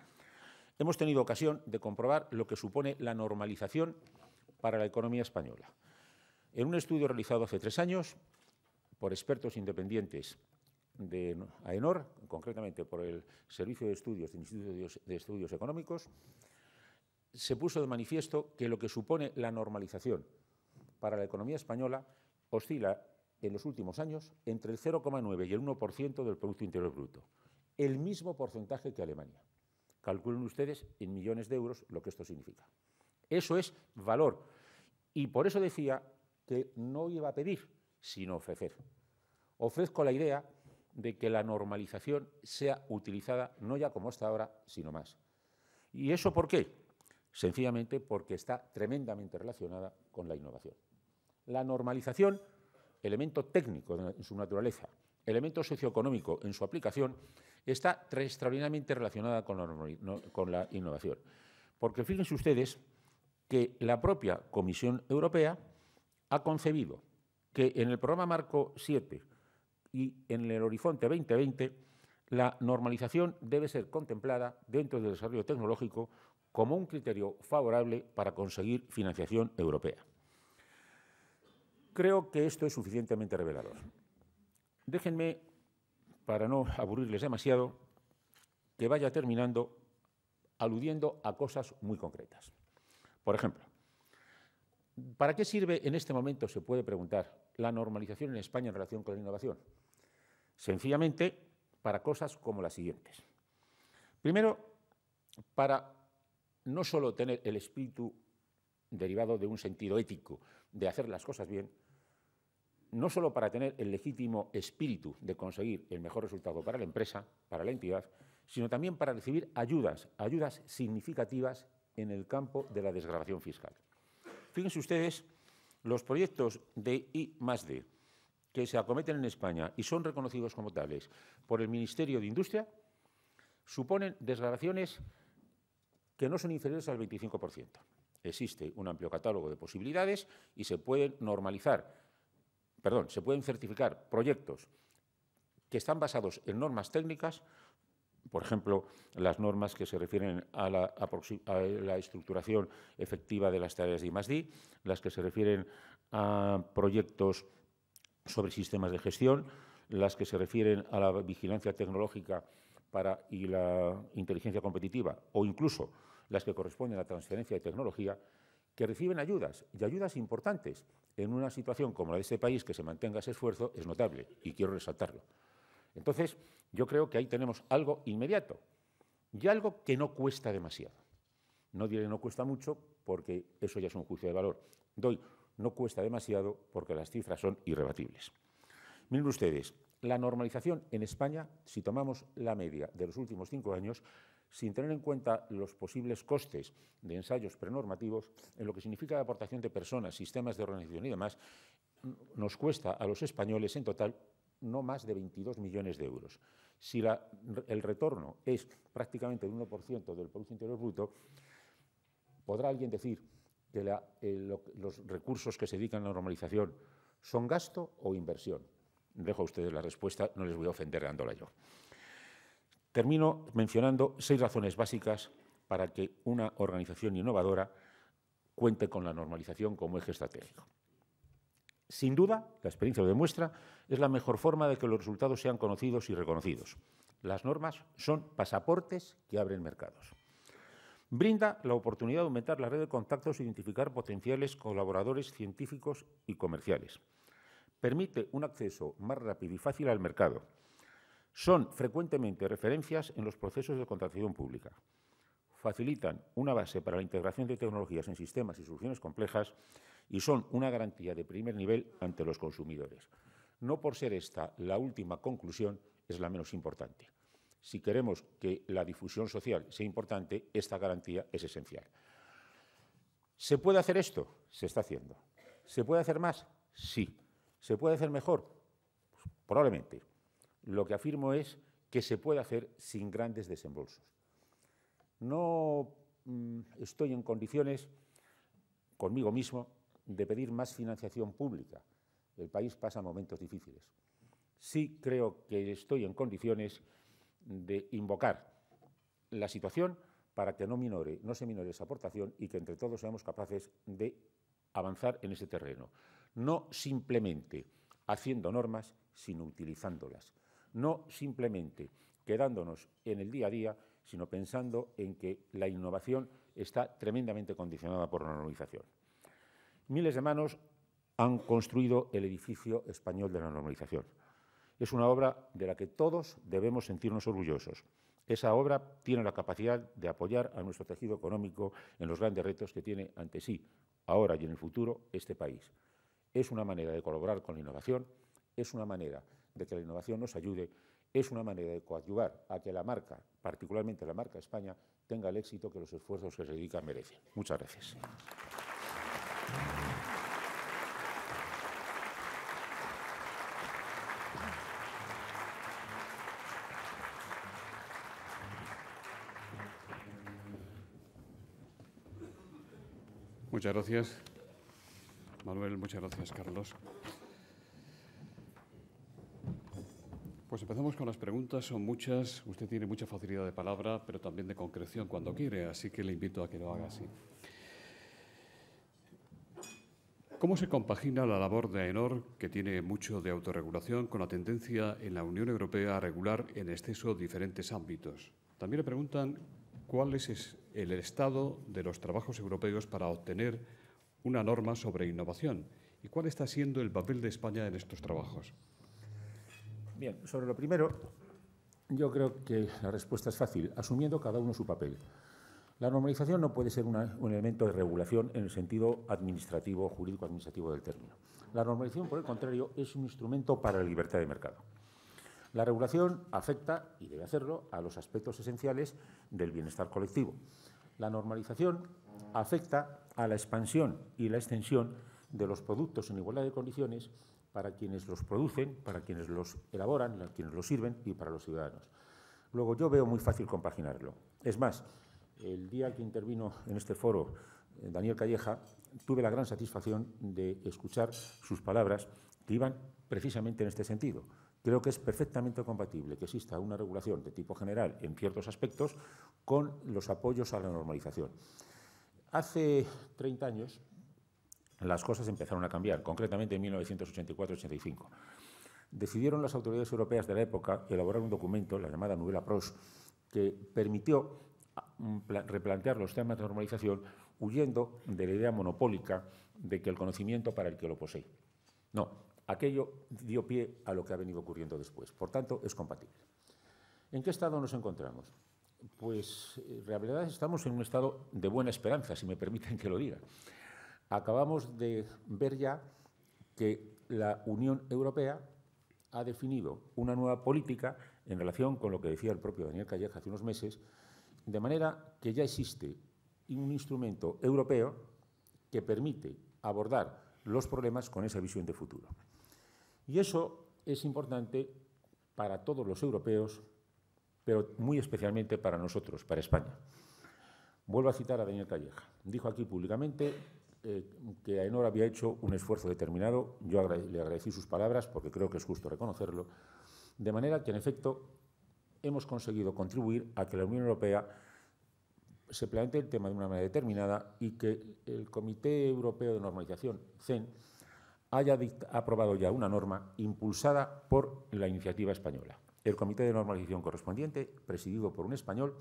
hemos tenido ocasión de comprobar lo que supone la normalización para la economía española. En un estudio realizado hace 3 años por expertos independientes de AENOR, concretamente por el Servicio de Estudios del Instituto de Estudios Económicos, se puso de manifiesto que lo que supone la normalización para la economía española oscila en los últimos años entre el 0,9 y el 1% del Producto Interior Bruto, el mismo porcentaje que Alemania. Calculen ustedes en millones de euros lo que esto significa. Eso es valor. Y por eso decía que no iba a pedir, sino ofrecer. Ofrezco la idea de que la normalización sea utilizada no ya como hasta ahora, sino más. ¿Y eso por qué? Sencillamente porque está tremendamente relacionada con la innovación. La normalización, elemento técnico en su naturaleza, elemento socioeconómico en su aplicación, está extraordinariamente relacionada con la innovación. Porque fíjense ustedes que la propia Comisión Europea ha concebido que en el programa Marco 7 y en el Horizonte 2020 la normalización debe ser contemplada dentro del desarrollo tecnológico como un criterio favorable para conseguir financiación europea. Creo que esto es suficientemente revelador. Déjenme, para no aburrirles demasiado, que vaya terminando aludiendo a cosas muy concretas. Por ejemplo, ¿para qué sirve en este momento, se puede preguntar, la normalización en España en relación con la innovación? Sencillamente, para cosas como las siguientes. Primero, para no solo tener el espíritu derivado de un sentido ético de hacer las cosas bien, no solo para tener el legítimo espíritu de conseguir el mejor resultado para la empresa, para la entidad, sino también para recibir ayudas significativas en el campo de la desgravación fiscal. Fíjense ustedes, los proyectos de I+D que se acometen en España y son reconocidos como tales por el Ministerio de Industria suponen desgravaciones que no son inferiores al 25%. Existe un amplio catálogo de posibilidades y se pueden certificar proyectos que están basados en normas técnicas, por ejemplo, las normas que se refieren a la estructuración efectiva de las tareas de I+D, las que se refieren a proyectos sobre sistemas de gestión, las que se refieren a la vigilancia tecnológica y la inteligencia competitiva, o incluso las que corresponden a la transferencia de tecnología, que reciben ayudas, y ayudas importantes. En una situación como la de este país, que se mantenga ese esfuerzo es notable, y quiero resaltarlo. Entonces, yo creo que ahí tenemos algo inmediato y algo que no cuesta demasiado. No diré no cuesta mucho, porque eso ya es un juicio de valor. No cuesta demasiado porque las cifras son irrebatibles. Miren ustedes, la normalización en España, si tomamos la media de los últimos 5 años, sin tener en cuenta los posibles costes de ensayos prenormativos, en lo que significa la aportación de personas, sistemas de organización y demás, nos cuesta a los españoles en total no más de 22 millones de euros. Si el retorno es prácticamente el 1% del Producto Interior Bruto, ¿podrá alguien decir que los recursos que se dedican a la normalización son gasto o inversión? Dejo a ustedes la respuesta, no les voy a ofender dándola yo. Termino mencionando 6 razones básicas para que una organización innovadora cuente con la normalización como eje estratégico. Sin duda, la experiencia lo demuestra, es la mejor forma de que los resultados sean conocidos y reconocidos. Las normas son pasaportes que abren mercados. Brinda la oportunidad de aumentar la red de contactos e identificar potenciales colaboradores científicos y comerciales. Permite un acceso más rápido y fácil al mercado. Son frecuentemente referencias en los procesos de contratación pública. Facilitan una base para la integración de tecnologías en sistemas y soluciones complejas y son una garantía de primer nivel ante los consumidores. No por ser esta la última conclusión, es la menos importante. Si queremos que la difusión social sea importante, esta garantía es esencial. ¿Se puede hacer esto? Se está haciendo. ¿Se puede hacer más? Sí. ¿Se puede hacer mejor? Pues, probablemente. Lo que afirmo es que se puede hacer sin grandes desembolsos. No estoy en condiciones, conmigo mismo, de pedir más financiación pública. El país pasa momentos difíciles. Sí creo que estoy en condiciones de invocar la situación para que no se minore esa aportación y que entre todos seamos capaces de avanzar en ese terreno. No simplemente haciendo normas, sino utilizándolas. No simplemente quedándonos en el día a día, sino pensando en que la innovación está tremendamente condicionada por la normalización. Miles de manos han construido el edificio español de la normalización. Es una obra de la que todos debemos sentirnos orgullosos. Esa obra tiene la capacidad de apoyar a nuestro tejido económico en los grandes retos que tiene ante sí, ahora y en el futuro, este país. Es una manera de colaborar con la innovación, es una manera de que la innovación nos ayude, es una manera de coadyuvar a que la marca, particularmente la marca España, tenga el éxito que los esfuerzos que se dedican merecen. Muchas gracias. Muchas gracias, Manuel. Muchas gracias, Carlos. Pues empezamos con las preguntas. Son muchas. Usted tiene mucha facilidad de palabra, pero también de concreción cuando quiere, así que le invito a que lo haga así. ¿Cómo se compagina la labor de AENOR, que tiene mucho de autorregulación, con la tendencia en la Unión Europea a regular en exceso diferentes ámbitos? También le preguntan cuál es el estado de los trabajos europeos para obtener una norma sobre innovación y cuál está siendo el papel de España en estos trabajos. Bien, sobre lo primero, yo creo que la respuesta es fácil, asumiendo cada uno su papel. La normalización no puede ser un elemento de regulación en el sentido administrativo o jurídico-administrativo del término. La normalización, por el contrario, es un instrumento para la libertad de mercado. La regulación afecta, y debe hacerlo, a los aspectos esenciales del bienestar colectivo. La normalización afecta a la expansión y la extensión de los productos en igualdad de condiciones para quienes los producen, para quienes los elaboran, para quienes los sirven y para los ciudadanos. Luego, yo veo muy fácil compaginarlo. Es más, el día que intervino en este foro Daniel Calleja, tuve la gran satisfacción de escuchar sus palabras que iban precisamente en este sentido. Creo que es perfectamente compatible que exista una regulación de tipo general en ciertos aspectos con los apoyos a la normalización. Hace 30 años las cosas empezaron a cambiar, concretamente en 1984-85. Decidieron las autoridades europeas de la época elaborar un documento, la llamada Nouvelle Approche, que permitió replantear los temas de normalización huyendo de la idea monopólica de que el conocimiento para el que lo posee. No, aquello dio pie a lo que ha venido ocurriendo después. Por tanto, es compatible. ¿En qué estado nos encontramos? Pues, en realidad, estamos en un estado de buena esperanza, si me permiten que lo diga. Acabamos de ver ya que la Unión Europea ha definido una nueva política en relación con lo que decía el propio Daniel Calleja hace unos meses, de manera que ya existe un instrumento europeo que permite abordar los problemas con esa visión de futuro. Y eso es importante para todos los europeos, pero muy especialmente para nosotros, para España. Vuelvo a citar a Daniel Calleja. Dijo aquí públicamente que AENOR había hecho un esfuerzo determinado. Yo le agradecí sus palabras porque creo que es justo reconocerlo. De manera que, en efecto, hemos conseguido contribuir a que la Unión Europea se plantee el tema de una manera determinada y que el Comité Europeo de Normalización, CEN, haya aprobado ya una norma impulsada por la iniciativa española. El Comité de Normalización correspondiente, presidido por un español,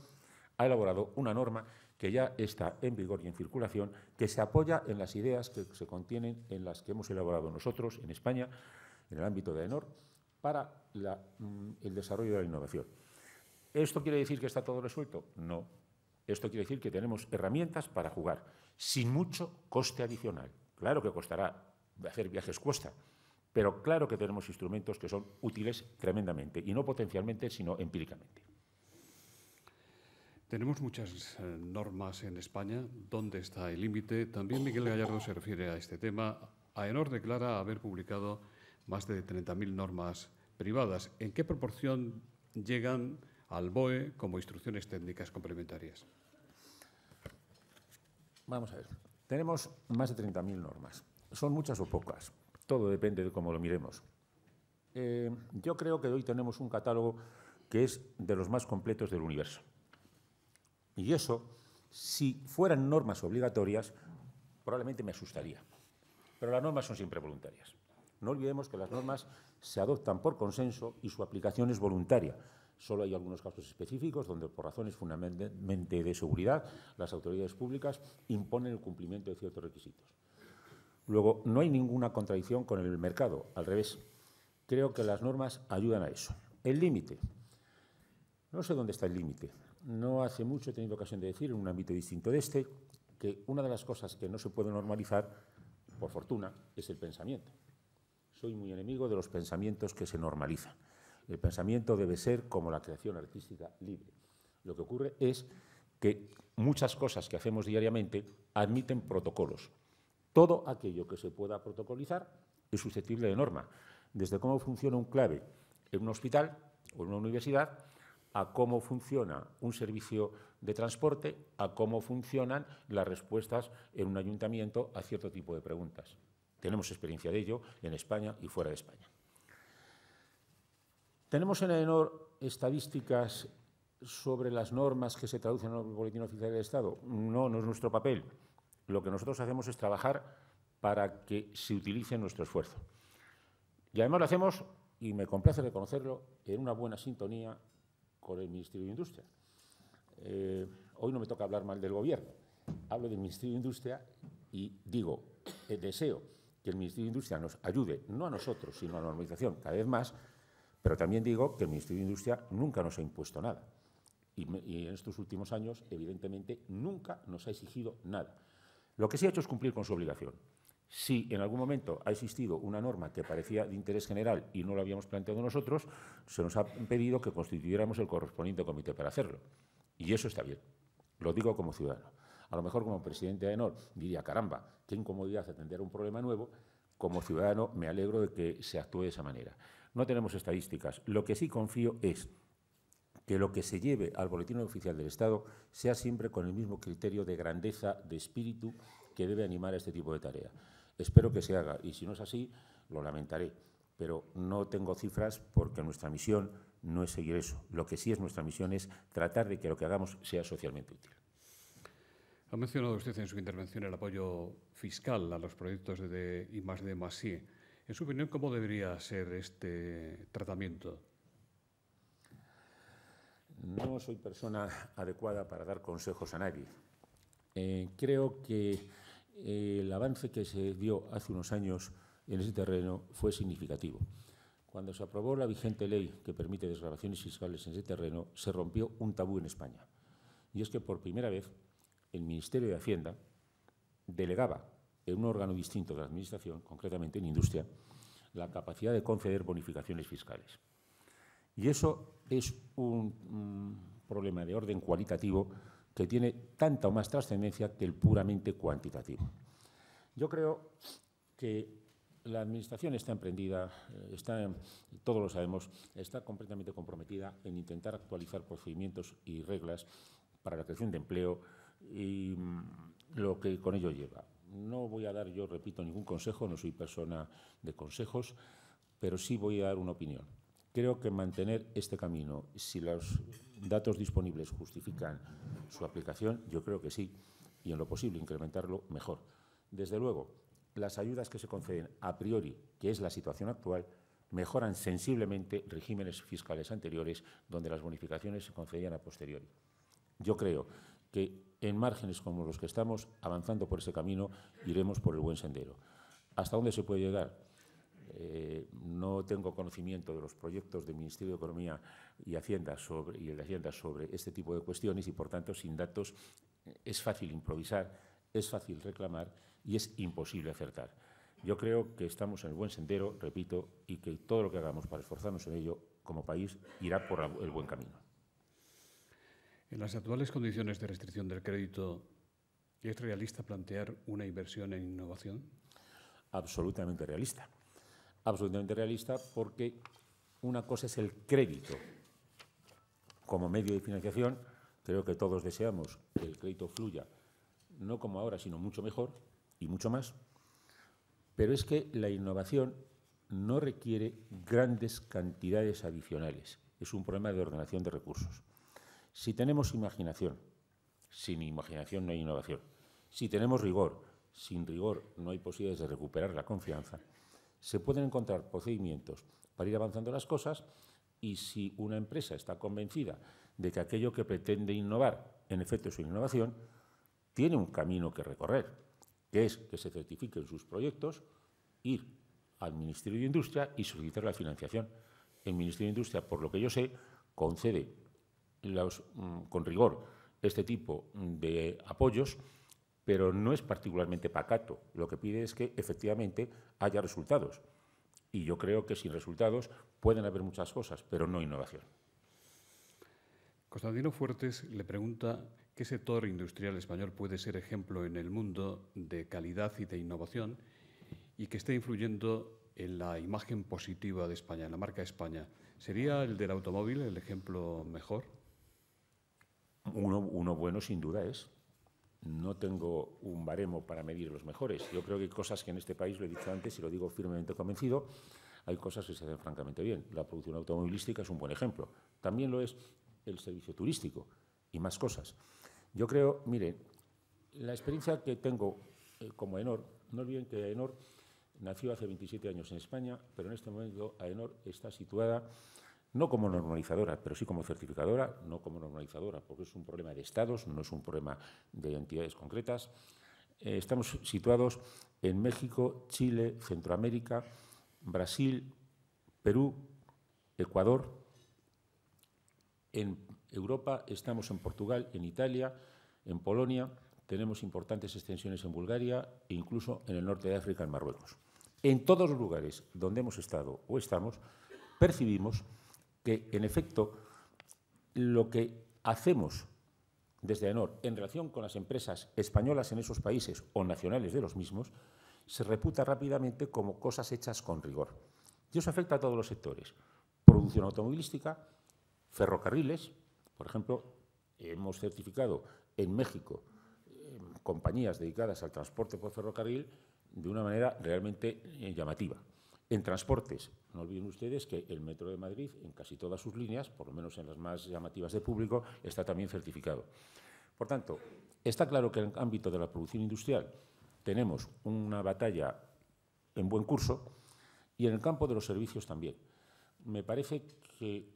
ha elaborado una norma que ya está en vigor y en circulación, que se apoya en las ideas que se contienen en las que hemos elaborado nosotros en España, en el ámbito de AENOR, para el desarrollo de la innovación. ¿Esto quiere decir que está todo resuelto? No. Esto quiere decir que tenemos herramientas para jugar, sin mucho coste adicional. Claro que costará, hacer viajes cuesta, pero claro que tenemos instrumentos que son útiles tremendamente, y no potencialmente, sino empíricamente. Tenemos muchas normas en España. ¿Dónde está el límite? También Miguel Gallardo se refiere a este tema. AENOR declara haber publicado más de 30.000 normas privadas. ¿En qué proporción llegan al BOE como instrucciones técnicas complementarias? Vamos a ver. Tenemos más de 30.000 normas. ¿Son muchas o pocas? Todo depende de cómo lo miremos. Yo creo que hoy tenemos un catálogo que es de los más completos del universo. Y eso, si fueran normas obligatorias, probablemente me asustaría. Pero las normas son siempre voluntarias. No olvidemos que las normas se adoptan por consenso y su aplicación es voluntaria. Solo hay algunos casos específicos donde, por razones fundamentalmente de seguridad, las autoridades públicas imponen el cumplimiento de ciertos requisitos. Luego, no hay ninguna contradicción con el mercado. Al revés, creo que las normas ayudan a eso. El límite. No sé dónde está el límite. No hace mucho he tenido ocasión de decir, en un ámbito distinto de este, que una de las cosas que no se puede normalizar, por fortuna, es el pensamiento. Soy muy enemigo de los pensamientos que se normalizan. El pensamiento debe ser como la creación artística libre. Lo que ocurre es que muchas cosas que hacemos diariamente admiten protocolos. Todo aquello que se pueda protocolizar es susceptible de norma, desde cómo funciona un clave en un hospital o en una universidad, a cómo funciona un servicio de transporte, a cómo funcionan las respuestas en un ayuntamiento a cierto tipo de preguntas. Tenemos experiencia de ello en España y fuera de España. ¿Tenemos en AENOR estadísticas sobre las normas que se traducen en el Boletín Oficial del Estado? No, no es nuestro papel. Lo que nosotros hacemos es trabajar para que se utilice nuestro esfuerzo. Y además lo hacemos, y me complace reconocerlo, en una buena sintonía con el Ministerio de Industria. hoy no me toca hablar mal del Gobierno, hablo del Ministerio de Industria y digo, deseo que el Ministerio de Industria nos ayude, no a nosotros, sino a la normalización cada vez más, pero también digo que el Ministerio de Industria nunca nos ha impuesto nada. Y en estos últimos años, evidentemente, nunca nos ha exigido nada. Lo que sí ha hecho es cumplir con su obligación. Si en algún momento ha existido una norma que parecía de interés general y no lo habíamos planteado nosotros, se nos ha pedido que constituyéramos el correspondiente comité para hacerlo. Y eso está bien. Lo digo como ciudadano. A lo mejor como presidente de AENOR diría, caramba, qué incomodidad atender a un problema nuevo. Como ciudadano me alegro de que se actúe de esa manera. No tenemos estadísticas. Lo que sí confío es que lo que se lleve al Boletín Oficial del Estado sea siempre con el mismo criterio de grandeza, de espíritu que debe animar a este tipo de tarea. Espero que se haga y si no es así, lo lamentaré. Pero no tengo cifras porque nuestra misión no es seguir eso. Lo que sí es nuestra misión es tratar de que lo que hagamos sea socialmente útil. Ha mencionado usted en su intervención el apoyo fiscal a los proyectos de I+D+I. En su opinión, ¿cómo debería ser este tratamiento? No soy persona adecuada para dar consejos a nadie. Creo que el avance que se dio hace unos años en ese terreno fue significativo. Cuando se aprobó la vigente ley que permite desgravaciones fiscales en ese terreno, se rompió un tabú en España. Y es que por primera vez el Ministerio de Hacienda delegaba en un órgano distinto de la Administración, concretamente en Industria, la capacidad de conceder bonificaciones fiscales. Y eso es un problema de orden cualitativo que tiene tanta o más trascendencia que el puramente cuantitativo. Yo creo que la Administración está emprendida, todos lo sabemos, está completamente comprometida en intentar actualizar procedimientos y reglas para la creación de empleo y lo que con ello lleva. No voy a dar, yo repito, ningún consejo, no soy persona de consejos, pero sí voy a dar una opinión. Creo que mantener este camino, si los datos disponibles justifican su aplicación, yo creo que sí, y en lo posible incrementarlo mejor. Desde luego, las ayudas que se conceden a priori, que es la situación actual, mejoran sensiblemente regímenes fiscales anteriores donde las bonificaciones se concedían a posteriori. Yo creo que en márgenes como los que estamos avanzando por ese camino iremos por el buen sendero. ¿Hasta dónde se puede llegar? No tengo conocimiento de los proyectos del Ministerio de Economía y Hacienda sobre este tipo de cuestiones y, por tanto, sin datos es fácil improvisar, es fácil reclamar y es imposible acertar. Yo creo que estamos en el buen sendero, repito, y que todo lo que hagamos para esforzarnos en ello como país irá por el buen camino. En las actuales condiciones de restricción del crédito, ¿es realista plantear una inversión en innovación? Absolutamente realista. Absolutamente realista porque una cosa es el crédito como medio de financiación. Creo que todos deseamos que el crédito fluya, no como ahora, sino mucho mejor y mucho más. Pero es que la innovación no requiere grandes cantidades adicionales. Es un problema de ordenación de recursos. Si tenemos imaginación, sin imaginación no hay innovación. Si tenemos rigor, sin rigor no hay posibilidades de recuperar la confianza. Se pueden encontrar procedimientos para ir avanzando las cosas y si una empresa está convencida de que aquello que pretende innovar, en efecto es una innovación, tiene un camino que recorrer, que es que se certifiquen sus proyectos, ir al Ministerio de Industria y solicitar la financiación. El Ministerio de Industria, por lo que yo sé, concede con rigor este tipo de apoyos, pero no es particularmente pacato. Lo que pide es que efectivamente haya resultados. Y yo creo que sin resultados pueden haber muchas cosas, pero no innovación. Constantino Fuertes le pregunta qué sector industrial español puede ser ejemplo en el mundo de calidad y de innovación y que esté influyendo en la imagen positiva de España, en la marca España. ¿Sería el del automóvil el ejemplo mejor? Uno bueno sin duda es. No tengo un baremo para medir los mejores. Yo creo que hay cosas que en este país, lo he dicho antes y lo digo firmemente convencido, hay cosas que se hacen francamente bien. La producción automovilística es un buen ejemplo. También lo es el servicio turístico y más cosas. Yo creo, mire, la experiencia que tengo como AENOR, no olviden que AENOR nació hace 27 años en España, pero en este momento AENOR está situada no como normalizadora, pero sí como certificadora, no como normalizadora, porque es un problema de estados, no es un problema de entidades concretas. Estamos situados en México, Chile, Centroamérica, Brasil, Perú, Ecuador. En Europa estamos en Portugal, en Italia, en Polonia, tenemos importantes extensiones en Bulgaria e incluso en el norte de África, en Marruecos. En todos los lugares donde hemos estado o estamos, percibimos que, en efecto, lo que hacemos desde AENOR en relación con las empresas españolas en esos países o nacionales de los mismos se reputa rápidamente como cosas hechas con rigor. Y eso afecta a todos los sectores. Producción automovilística, ferrocarriles, por ejemplo, hemos certificado en México compañías dedicadas al transporte por ferrocarril de una manera realmente llamativa. En transportes, no olviden ustedes que el Metro de Madrid, en casi todas sus líneas, por lo menos en las más llamativas de público, está también certificado. Por tanto, está claro que en el ámbito de la producción industrial tenemos una batalla en buen curso y en el campo de los servicios también. Me parece que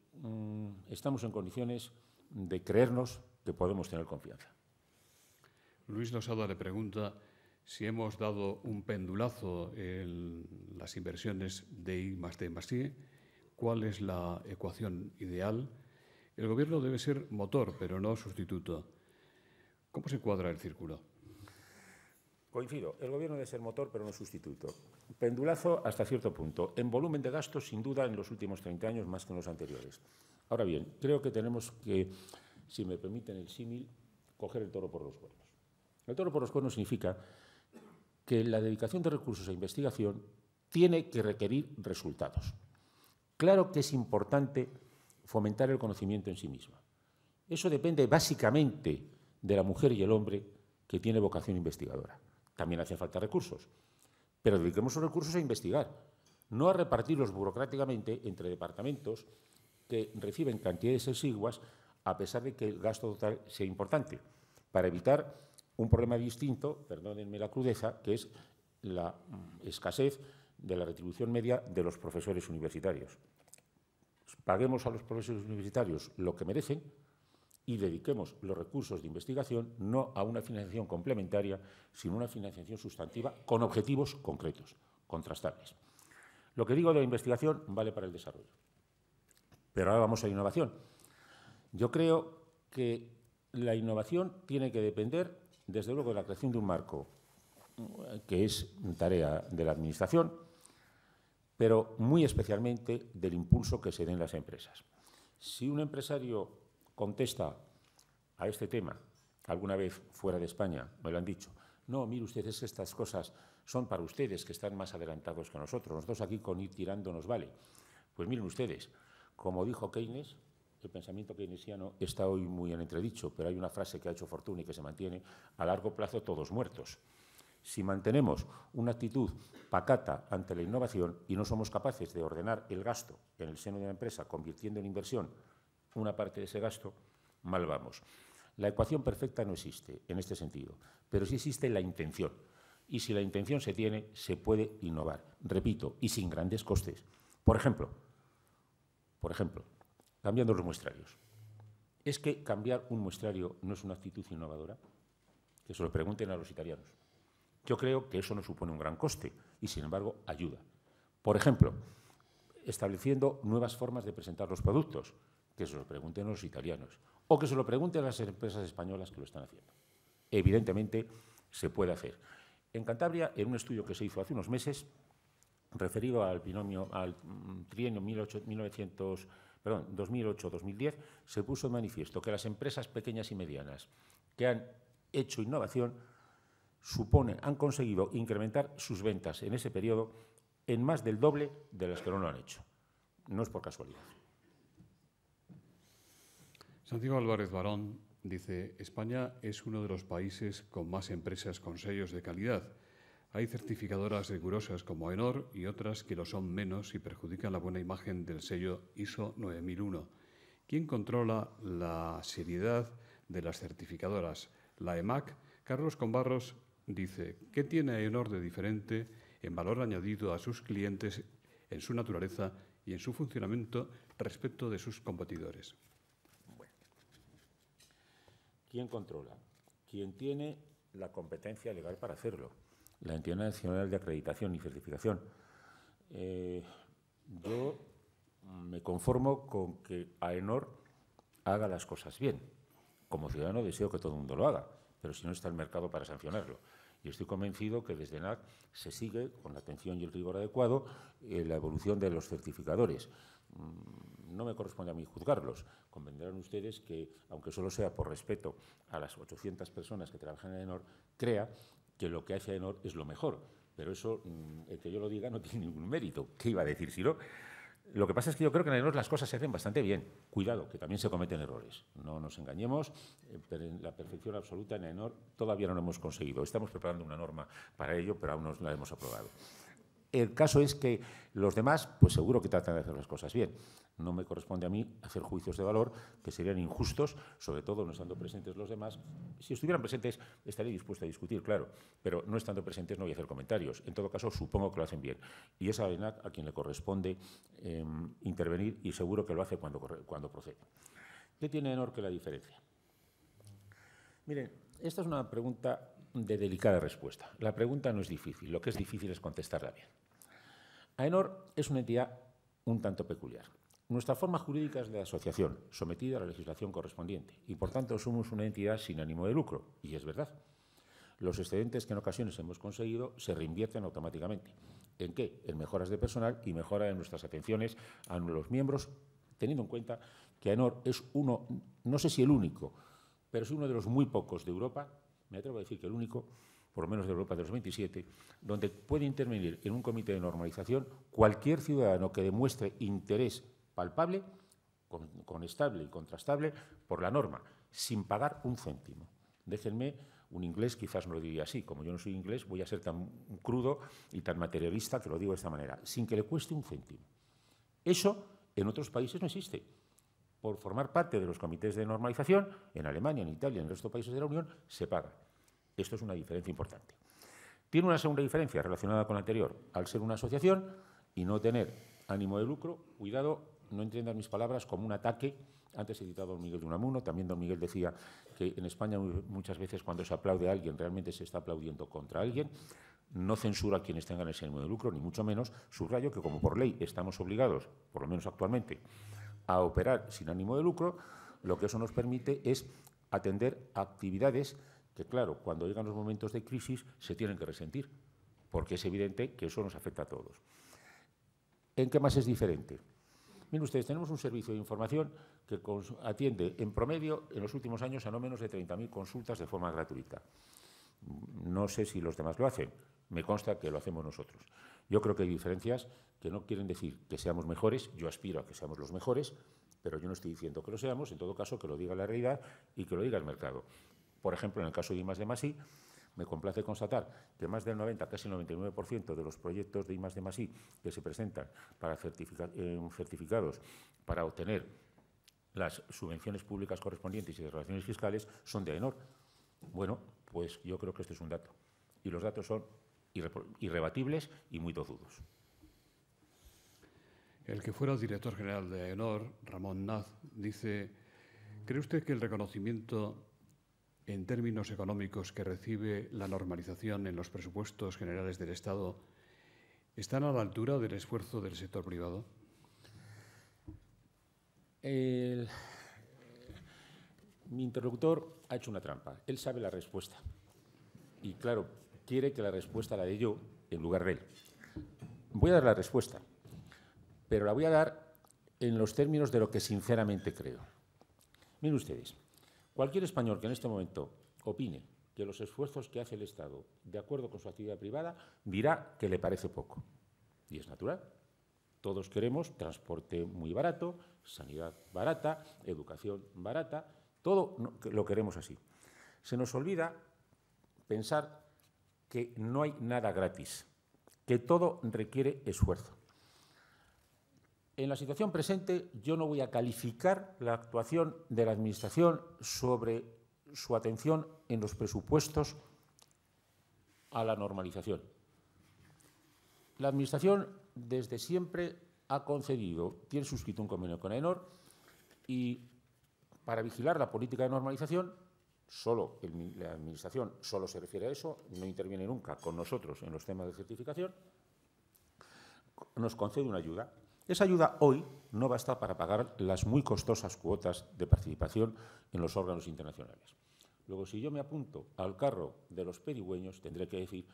estamos en condiciones de creernos que podemos tener confianza. Luis Losada le pregunta si hemos dado un pendulazo en las inversiones de I+D+I, ¿cuál es la ecuación ideal? El Gobierno debe ser motor, pero no sustituto. ¿Cómo se cuadra el círculo? Coincido, el Gobierno debe ser motor, pero no sustituto. Pendulazo hasta cierto punto. En volumen de gastos, sin duda, en los últimos 30 años, más que en los anteriores. Ahora bien, creo que tenemos que, si me permiten el símil, coger el toro por los cuernos. El toro por los cuernos significa que la dedicación de recursos a investigación tiene que requerir resultados. Claro que es importante fomentar el conocimiento en sí mismo. Eso depende básicamente de la mujer y el hombre que tiene vocación investigadora. También hacen falta recursos, pero dediquemos los recursos a investigar, no a repartirlos burocráticamente entre departamentos que reciben cantidades exiguas a pesar de que el gasto total sea importante, para evitar un problema distinto, perdónenme la crudeza, que es la escasez de la retribución media de los profesores universitarios. Paguemos a los profesores universitarios lo que merecen y dediquemos los recursos de investigación no a una financiación complementaria, sino a una financiación sustantiva con objetivos concretos, contrastables. Lo que digo de la investigación vale para el desarrollo. Pero ahora vamos a la innovación. Yo creo que la innovación tiene que depender, desde luego, de la creación de un marco que es tarea de la Administración, pero muy especialmente del impulso que se dé en las empresas. Si un empresario contesta a este tema, alguna vez fuera de España, me lo han dicho, no, mire ustedes, estas cosas son para ustedes que están más adelantados que nosotros. Nosotros aquí con ir tirando nos vale. Pues miren ustedes, como dijo Keynes, el pensamiento keynesiano está hoy muy en entredicho, pero hay una frase que ha hecho fortuna y que se mantiene: a largo plazo todos muertos. Si mantenemos una actitud pacata ante la innovación y no somos capaces de ordenar el gasto en el seno de una empresa, convirtiendo en inversión una parte de ese gasto, mal vamos. La ecuación perfecta no existe en este sentido, pero sí existe la intención. Y si la intención se tiene, se puede innovar. Repito, y sin grandes costes. Por ejemplo, cambiando los muestrarios. ¿Es que cambiar un muestrario no es una actitud innovadora? Que se lo pregunten a los italianos. Yo creo que eso no supone un gran coste y, sin embargo, ayuda. Por ejemplo, estableciendo nuevas formas de presentar los productos, que se lo pregunten a los italianos, o que se lo pregunten a las empresas españolas que lo están haciendo. Evidentemente, se puede hacer. En Cantabria, en un estudio que se hizo hace unos meses, referido al binomio, al trienio 2008-2010, se puso de manifiesto que las empresas pequeñas y medianas que han hecho innovación han conseguido incrementar sus ventas en ese periodo en más del doble de las que no lo han hecho. No es por casualidad. Santiago Álvarez Barón dice: España es uno de los países con más empresas con sellos de calidad. Hay certificadoras rigurosas como AENOR y otras que lo son menos y perjudican la buena imagen del sello ISO 9001. ¿Quién controla la seriedad de las certificadoras? La EMAC. Carlos Combarros dice: ¿qué tiene AENOR de diferente en valor añadido a sus clientes, en su naturaleza y en su funcionamiento respecto de sus competidores? Bueno. ¿Quién controla? ¿Quién tiene la competencia legal para hacerlo? La Entidad Nacional de Acreditación y Certificación. Yo me conformo con que AENOR haga las cosas bien. Como ciudadano deseo que todo el mundo lo haga, pero si no está el mercado para sancionarlo. Y estoy convencido que desde ENAC se sigue, con la atención y el rigor adecuado, la evolución de los certificadores. No me corresponde a mí juzgarlos. Convendrán ustedes que, aunque solo sea por respeto a las 800 personas que trabajan en AENOR, crea que lo que hace AENOR es lo mejor. Pero eso, el que yo lo diga, no tiene ningún mérito. ¿Qué iba a decir si no? Lo que pasa es que yo creo que en AENOR las cosas se hacen bastante bien. Cuidado, que también se cometen errores. No nos engañemos, pero en la perfección absoluta en AENOR todavía no lo hemos conseguido. Estamos preparando una norma para ello, pero aún no la hemos aprobado. El caso es que los demás, pues seguro que tratan de hacer las cosas bien. No me corresponde a mí hacer juicios de valor que serían injustos, sobre todo no estando presentes los demás. Si estuvieran presentes, estaría dispuesto a discutir, claro, pero no estando presentes no voy a hacer comentarios. En todo caso, supongo que lo hacen bien. Y es a ENAC a quien le corresponde intervenir y seguro que lo hace cuando procede. ¿Qué tiene AENOR que la diferencia? Miren, esta es una pregunta de delicada respuesta. La pregunta no es difícil, lo que es difícil es contestarla bien. AENOR es una entidad un tanto peculiar. Nuestra forma jurídica es de asociación, sometida a la legislación correspondiente, y por tanto somos una entidad sin ánimo de lucro, y es verdad. Los excedentes que en ocasiones hemos conseguido se reinvierten automáticamente. ¿En qué? En mejoras de personal y mejora de nuestras atenciones a los miembros, teniendo en cuenta que AENOR es uno, no sé si el único, pero es uno de los muy pocos de Europa, me atrevo a decir que el único, por lo menos de Europa de los 27, donde puede intervenir en un comité de normalización cualquier ciudadano que demuestre interés palpable, conestable y contrastable por la norma, sin pagar un céntimo. Déjenme, un inglés quizás no lo diría así, como yo no soy inglés, voy a ser tan crudo y tan materialista que lo digo de esta manera, sin que le cueste un céntimo. Eso en otros países no existe. Por formar parte de los comités de normalización, en Alemania, en Italia, en el resto de países de la Unión, se paga. Esto es una diferencia importante. Tiene una segunda diferencia relacionada con la anterior. Al ser una asociación y no tener ánimo de lucro, cuidado, no entiendan mis palabras como un ataque. Antes he citado a don Miguel de Unamuno, también don Miguel decía que en España muchas veces cuando se aplaude a alguien realmente se está aplaudiendo contra alguien. No censuro a quienes tengan ese ánimo de lucro, ni mucho menos. Subrayo que como por ley estamos obligados, por lo menos actualmente, a operar sin ánimo de lucro, lo que eso nos permite es atender actividades que, claro, cuando llegan los momentos de crisis se tienen que resentir, porque es evidente que eso nos afecta a todos. ¿En qué más es diferente? Miren ustedes, tenemos un servicio de información que atiende en promedio en los últimos años a no menos de 30.000 consultas de forma gratuita. No sé si los demás lo hacen, me consta que lo hacemos nosotros. Yo creo que hay diferencias que no quieren decir que seamos mejores, yo aspiro a que seamos los mejores, pero yo no estoy diciendo que lo seamos, en todo caso que lo diga la realidad y que lo diga el mercado. Por ejemplo, en el caso de I+D+I, me complace constatar que más del 90, casi el 99% de los proyectos de I+D+I que se presentan para certificados para obtener las subvenciones públicas correspondientes y de relaciones fiscales son de AENOR. Bueno, pues yo creo que este es un dato. Y los datos son irrebatibles y muy tozudos. El que fuera el director general de AENOR, Ramón Naz, dice: ¿cree usted que el reconocimiento en términos económicos que recibe la normalización en los presupuestos generales del Estado están a la altura del esfuerzo del sector privado? Mi interlocutor ha hecho una trampa. Él sabe la respuesta. Y, claro, quiere que la respuesta la dé yo en lugar de él. Voy a dar la respuesta, pero la voy a dar en los términos de lo que sinceramente creo. Miren ustedes, cualquier español que en este momento opine que los esfuerzos que hace el Estado, de acuerdo con su actividad privada, dirá que le parece poco. Y es natural. Todos queremos transporte muy barato, sanidad barata, educación barata, todo lo queremos así. Se nos olvida pensar que no hay nada gratis, que todo requiere esfuerzo. En la situación presente, yo no voy a calificar la actuación de la Administración sobre su atención en los presupuestos a la normalización. La Administración, desde siempre, tiene suscrito un convenio con AENOR y para vigilar la política de normalización, la Administración solo se refiere a eso, no interviene nunca con nosotros en los temas de certificación, nos concede una ayuda. Esa ayuda hoy no basta para pagar las muy costosas cuotas de participación en los órganos internacionales. Luego, si yo me apunto al carro de los pedigüeños, tendré que decir,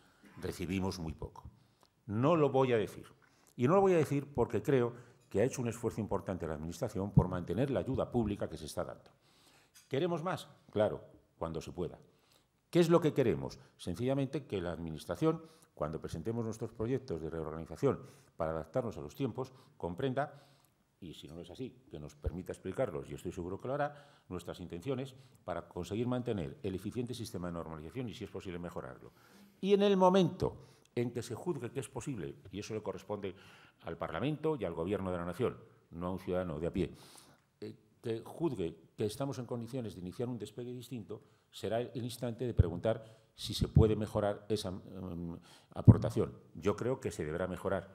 recibimos muy poco. No lo voy a decir. Y no lo voy a decir porque creo que ha hecho un esfuerzo importante la Administración por mantener la ayuda pública que se está dando. ¿Queremos más? Claro, cuando se pueda. ¿Qué es lo que queremos? Sencillamente que la Administración, cuando presentemos nuestros proyectos de reorganización para adaptarnos a los tiempos, comprenda, y si no es así, que nos permita explicarlos, y estoy seguro que lo hará, nuestras intenciones para conseguir mantener el eficiente sistema de normalización y, si es posible, mejorarlo. Y en el momento en que se juzgue que es posible, y eso le corresponde al Parlamento y al Gobierno de la Nación, no a un ciudadano de a pie, que juzgue que estamos en condiciones de iniciar un despegue distinto, será el instante de preguntar si se puede mejorar esa aportación. Yo creo que se deberá mejorar,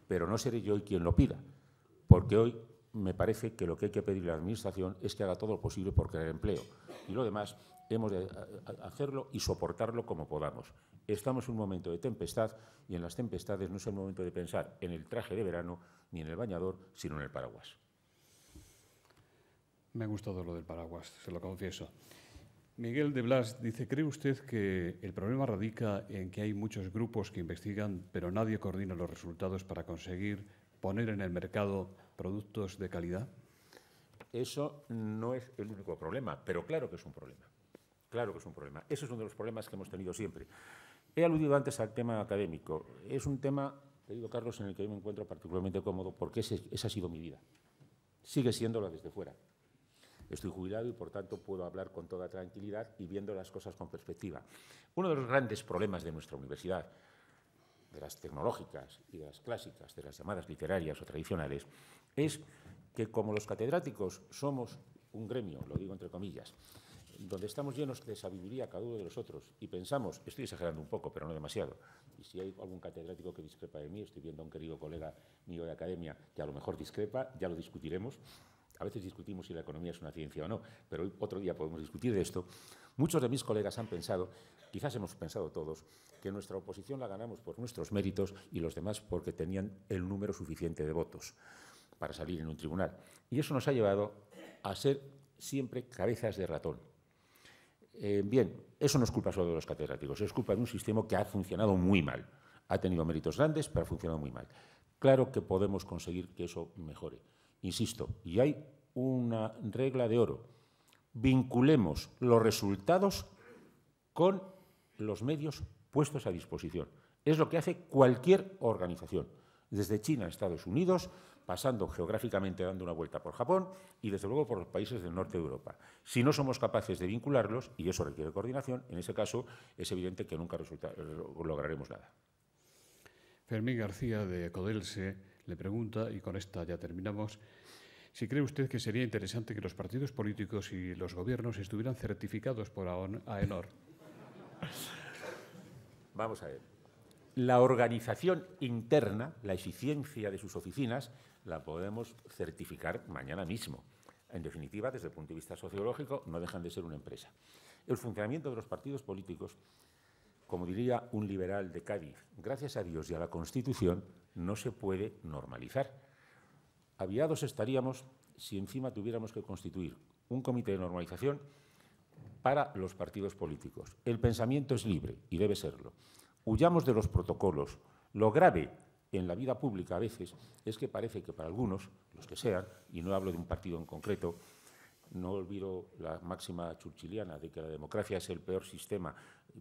pero no seré yo quien lo pida, porque hoy me parece que lo que hay que pedirle a la Administración es que haga todo lo posible por crear empleo. Y lo demás hemos de hacerlo y soportarlo como podamos. Estamos en un momento de tempestad y en las tempestades no es el momento de pensar en el traje de verano ni en el bañador, sino en el paraguas. Me ha gustado lo del paraguas, se lo confieso. Miguel de Blas dice, ¿cree usted que el problema radica en que hay muchos grupos que investigan, pero nadie coordina los resultados para conseguir poner en el mercado productos de calidad? Eso no es el único problema, pero claro que es un problema. Claro que es un problema. Ese es uno de los problemas que hemos tenido siempre. He aludido antes al tema académico. Es un tema, querido Carlos, en el que yo me encuentro particularmente cómodo porque esa ha sido mi vida. Sigue siéndolo desde fuera. Estoy jubilado y, por tanto, puedo hablar con toda tranquilidad y viendo las cosas con perspectiva. Uno de los grandes problemas de nuestra universidad, de las tecnológicas y de las clásicas, de las llamadas literarias o tradicionales, es que como los catedráticos somos un gremio, lo digo entre comillas, donde estamos llenos de sabiduría cada uno de los otros y pensamos, estoy exagerando un poco, pero no demasiado, y si hay algún catedrático que discrepa de mí, estoy viendo a un querido colega mío de academia que a lo mejor discrepa, ya lo discutiremos. A veces discutimos si la economía es una ciencia o no, pero hoy, otro día podemos discutir de esto. Muchos de mis colegas han pensado, quizás hemos pensado todos, que nuestra oposición la ganamos por nuestros méritos y los demás porque tenían el número suficiente de votos para salir en un tribunal. Y eso nos ha llevado a ser siempre cabezas de ratón. Bien, eso no es culpa solo de los catedráticos, es culpa de un sistema que ha funcionado muy mal. Ha tenido méritos grandes, pero ha funcionado muy mal. Claro que podemos conseguir que eso mejore. Insisto, y hay una regla de oro. Vinculemos los resultados con los medios puestos a disposición. Es lo que hace cualquier organización, desde China a Estados Unidos, pasando geográficamente dando una vuelta por Japón y, desde luego, por los países del norte de Europa. Si no somos capaces de vincularlos, y eso requiere coordinación, en ese caso es evidente que nunca lograremos nada. Fermín García, de Codelsa, le pregunta, y con esta ya terminamos, si cree usted que sería interesante que los partidos políticos y los gobiernos estuvieran certificados por AENOR. Vamos a ver. La organización interna, la eficiencia de sus oficinas, la podemos certificar mañana mismo. En definitiva, desde el punto de vista sociológico, no dejan de ser una empresa. El funcionamiento de los partidos políticos, como diría un liberal de Cádiz, gracias a Dios y a la Constitución, no se puede normalizar. Aviados estaríamos si encima tuviéramos que constituir un comité de normalización para los partidos políticos. El pensamiento es libre y debe serlo. Huyamos de los protocolos. Lo grave en la vida pública a veces es que parece que para algunos, los que sean, y no hablo de un partido en concreto, no olvido la máxima churchilliana de que la democracia es el peor sistema,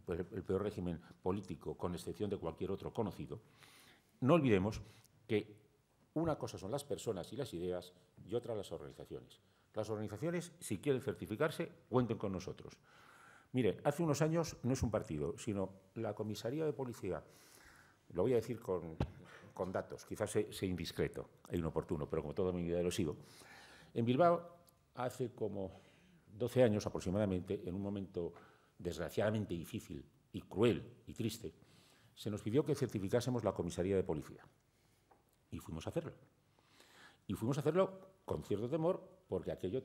el peor régimen político, con excepción de cualquier otro conocido. No olvidemos que una cosa son las personas y las ideas y otra las organizaciones. Las organizaciones, si quieren certificarse, cuenten con nosotros. Mire, hace unos años no es un partido, sino la comisaría de policía, lo voy a decir con datos, quizás sea indiscreto e inoportuno, pero como toda mi vida lo he sido. En Bilbao, hace como 12 años aproximadamente, en un momento desgraciadamente difícil y cruel y triste, se nos pidió que certificásemos la comisaría de policía. Y fuimos a hacerlo. Y fuimos a hacerlo con cierto temor porque aquello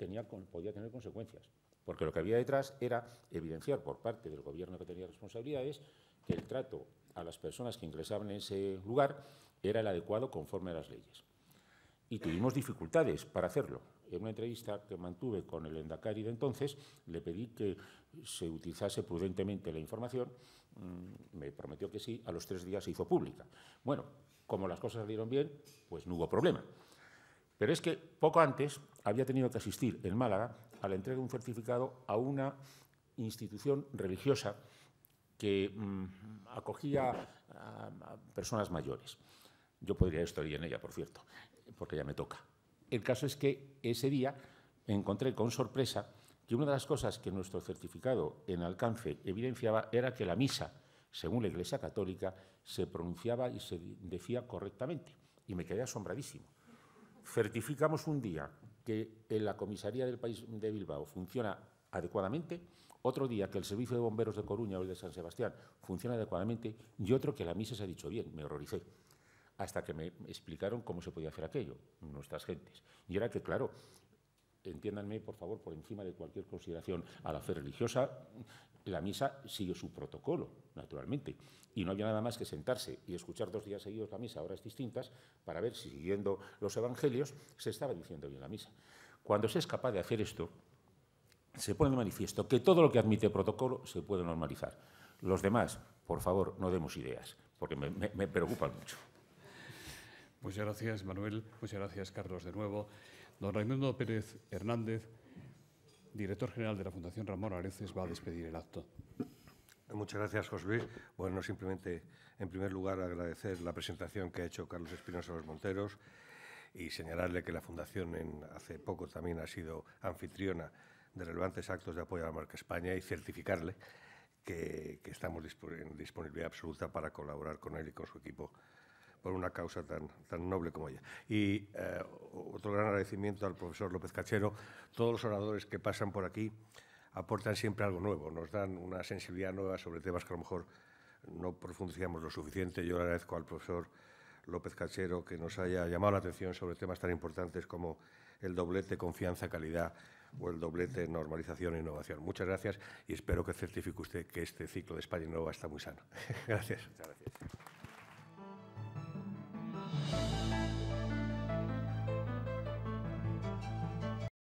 podía tener consecuencias. Porque lo que había detrás era evidenciar por parte del Gobierno que tenía responsabilidades que el trato a las personas que ingresaban en ese lugar era el adecuado conforme a las leyes. Y tuvimos dificultades para hacerlo. En una entrevista que mantuve con el Endacari de entonces, le pedí que se utilizase prudentemente la información. Me prometió que sí, a los 3 días se hizo pública. Bueno, como las cosas salieron bien, pues no hubo problema. Pero es que poco antes había tenido que asistir en Málaga a la entrega de un certificado a una institución religiosa que acogía a personas mayores. Yo podría estar en ella, por cierto, porque ya me toca. El caso es que ese día encontré con sorpresa que una de las cosas que nuestro certificado en alcance evidenciaba era que la misa, según la Iglesia Católica, se pronunciaba y se decía correctamente. Y me quedé asombradísimo. Certificamos un día que en la comisaría del País de Bilbao funciona adecuadamente, otro día que el servicio de bomberos de Coruña o el de San Sebastián funciona adecuadamente y otro que la misa se ha dicho bien. Me horroricé. Hasta que me explicaron cómo se podía hacer aquello, nuestras gentes. Y era que, claro, entiéndanme, por favor, por encima de cualquier consideración a la fe religiosa, la misa sigue su protocolo, naturalmente. Y no había nada más que sentarse y escuchar 2 días seguidos la misa a horas distintas para ver si, siguiendo los evangelios, se estaba diciendo bien la misa. Cuando se es capaz de hacer esto, se pone de manifiesto que todo lo que admite protocolo se puede normalizar. Los demás, por favor, no demos ideas, porque me preocupan mucho. Muchas gracias, Manuel. Muchas gracias, Carlos, de nuevo. Don Raimundo Pérez Hernández, director general de la Fundación Ramón Areces, va a despedir el acto. Muchas gracias, José Luis. Bueno, simplemente, en primer lugar, agradecer la presentación que ha hecho Carlos Espinosa Los Monteros y señalarle que la Fundación hace poco también ha sido anfitriona de relevantes actos de apoyo a la marca España y certificarle que estamos en disponibilidad absoluta para colaborar con él y con su equipo por una causa tan noble como ella. Y otro gran agradecimiento al profesor López Cachero. Todos los oradores que pasan por aquí aportan siempre algo nuevo, nos dan una sensibilidad nueva sobre temas que a lo mejor no profundizamos lo suficiente. Yo le agradezco al profesor López Cachero que nos haya llamado la atención sobre temas tan importantes como el doblete confianza-calidad o el doblete normalización e innovación. Muchas gracias y espero que certifique usted que este ciclo de España Innova está muy sano. Gracias. Muchas gracias.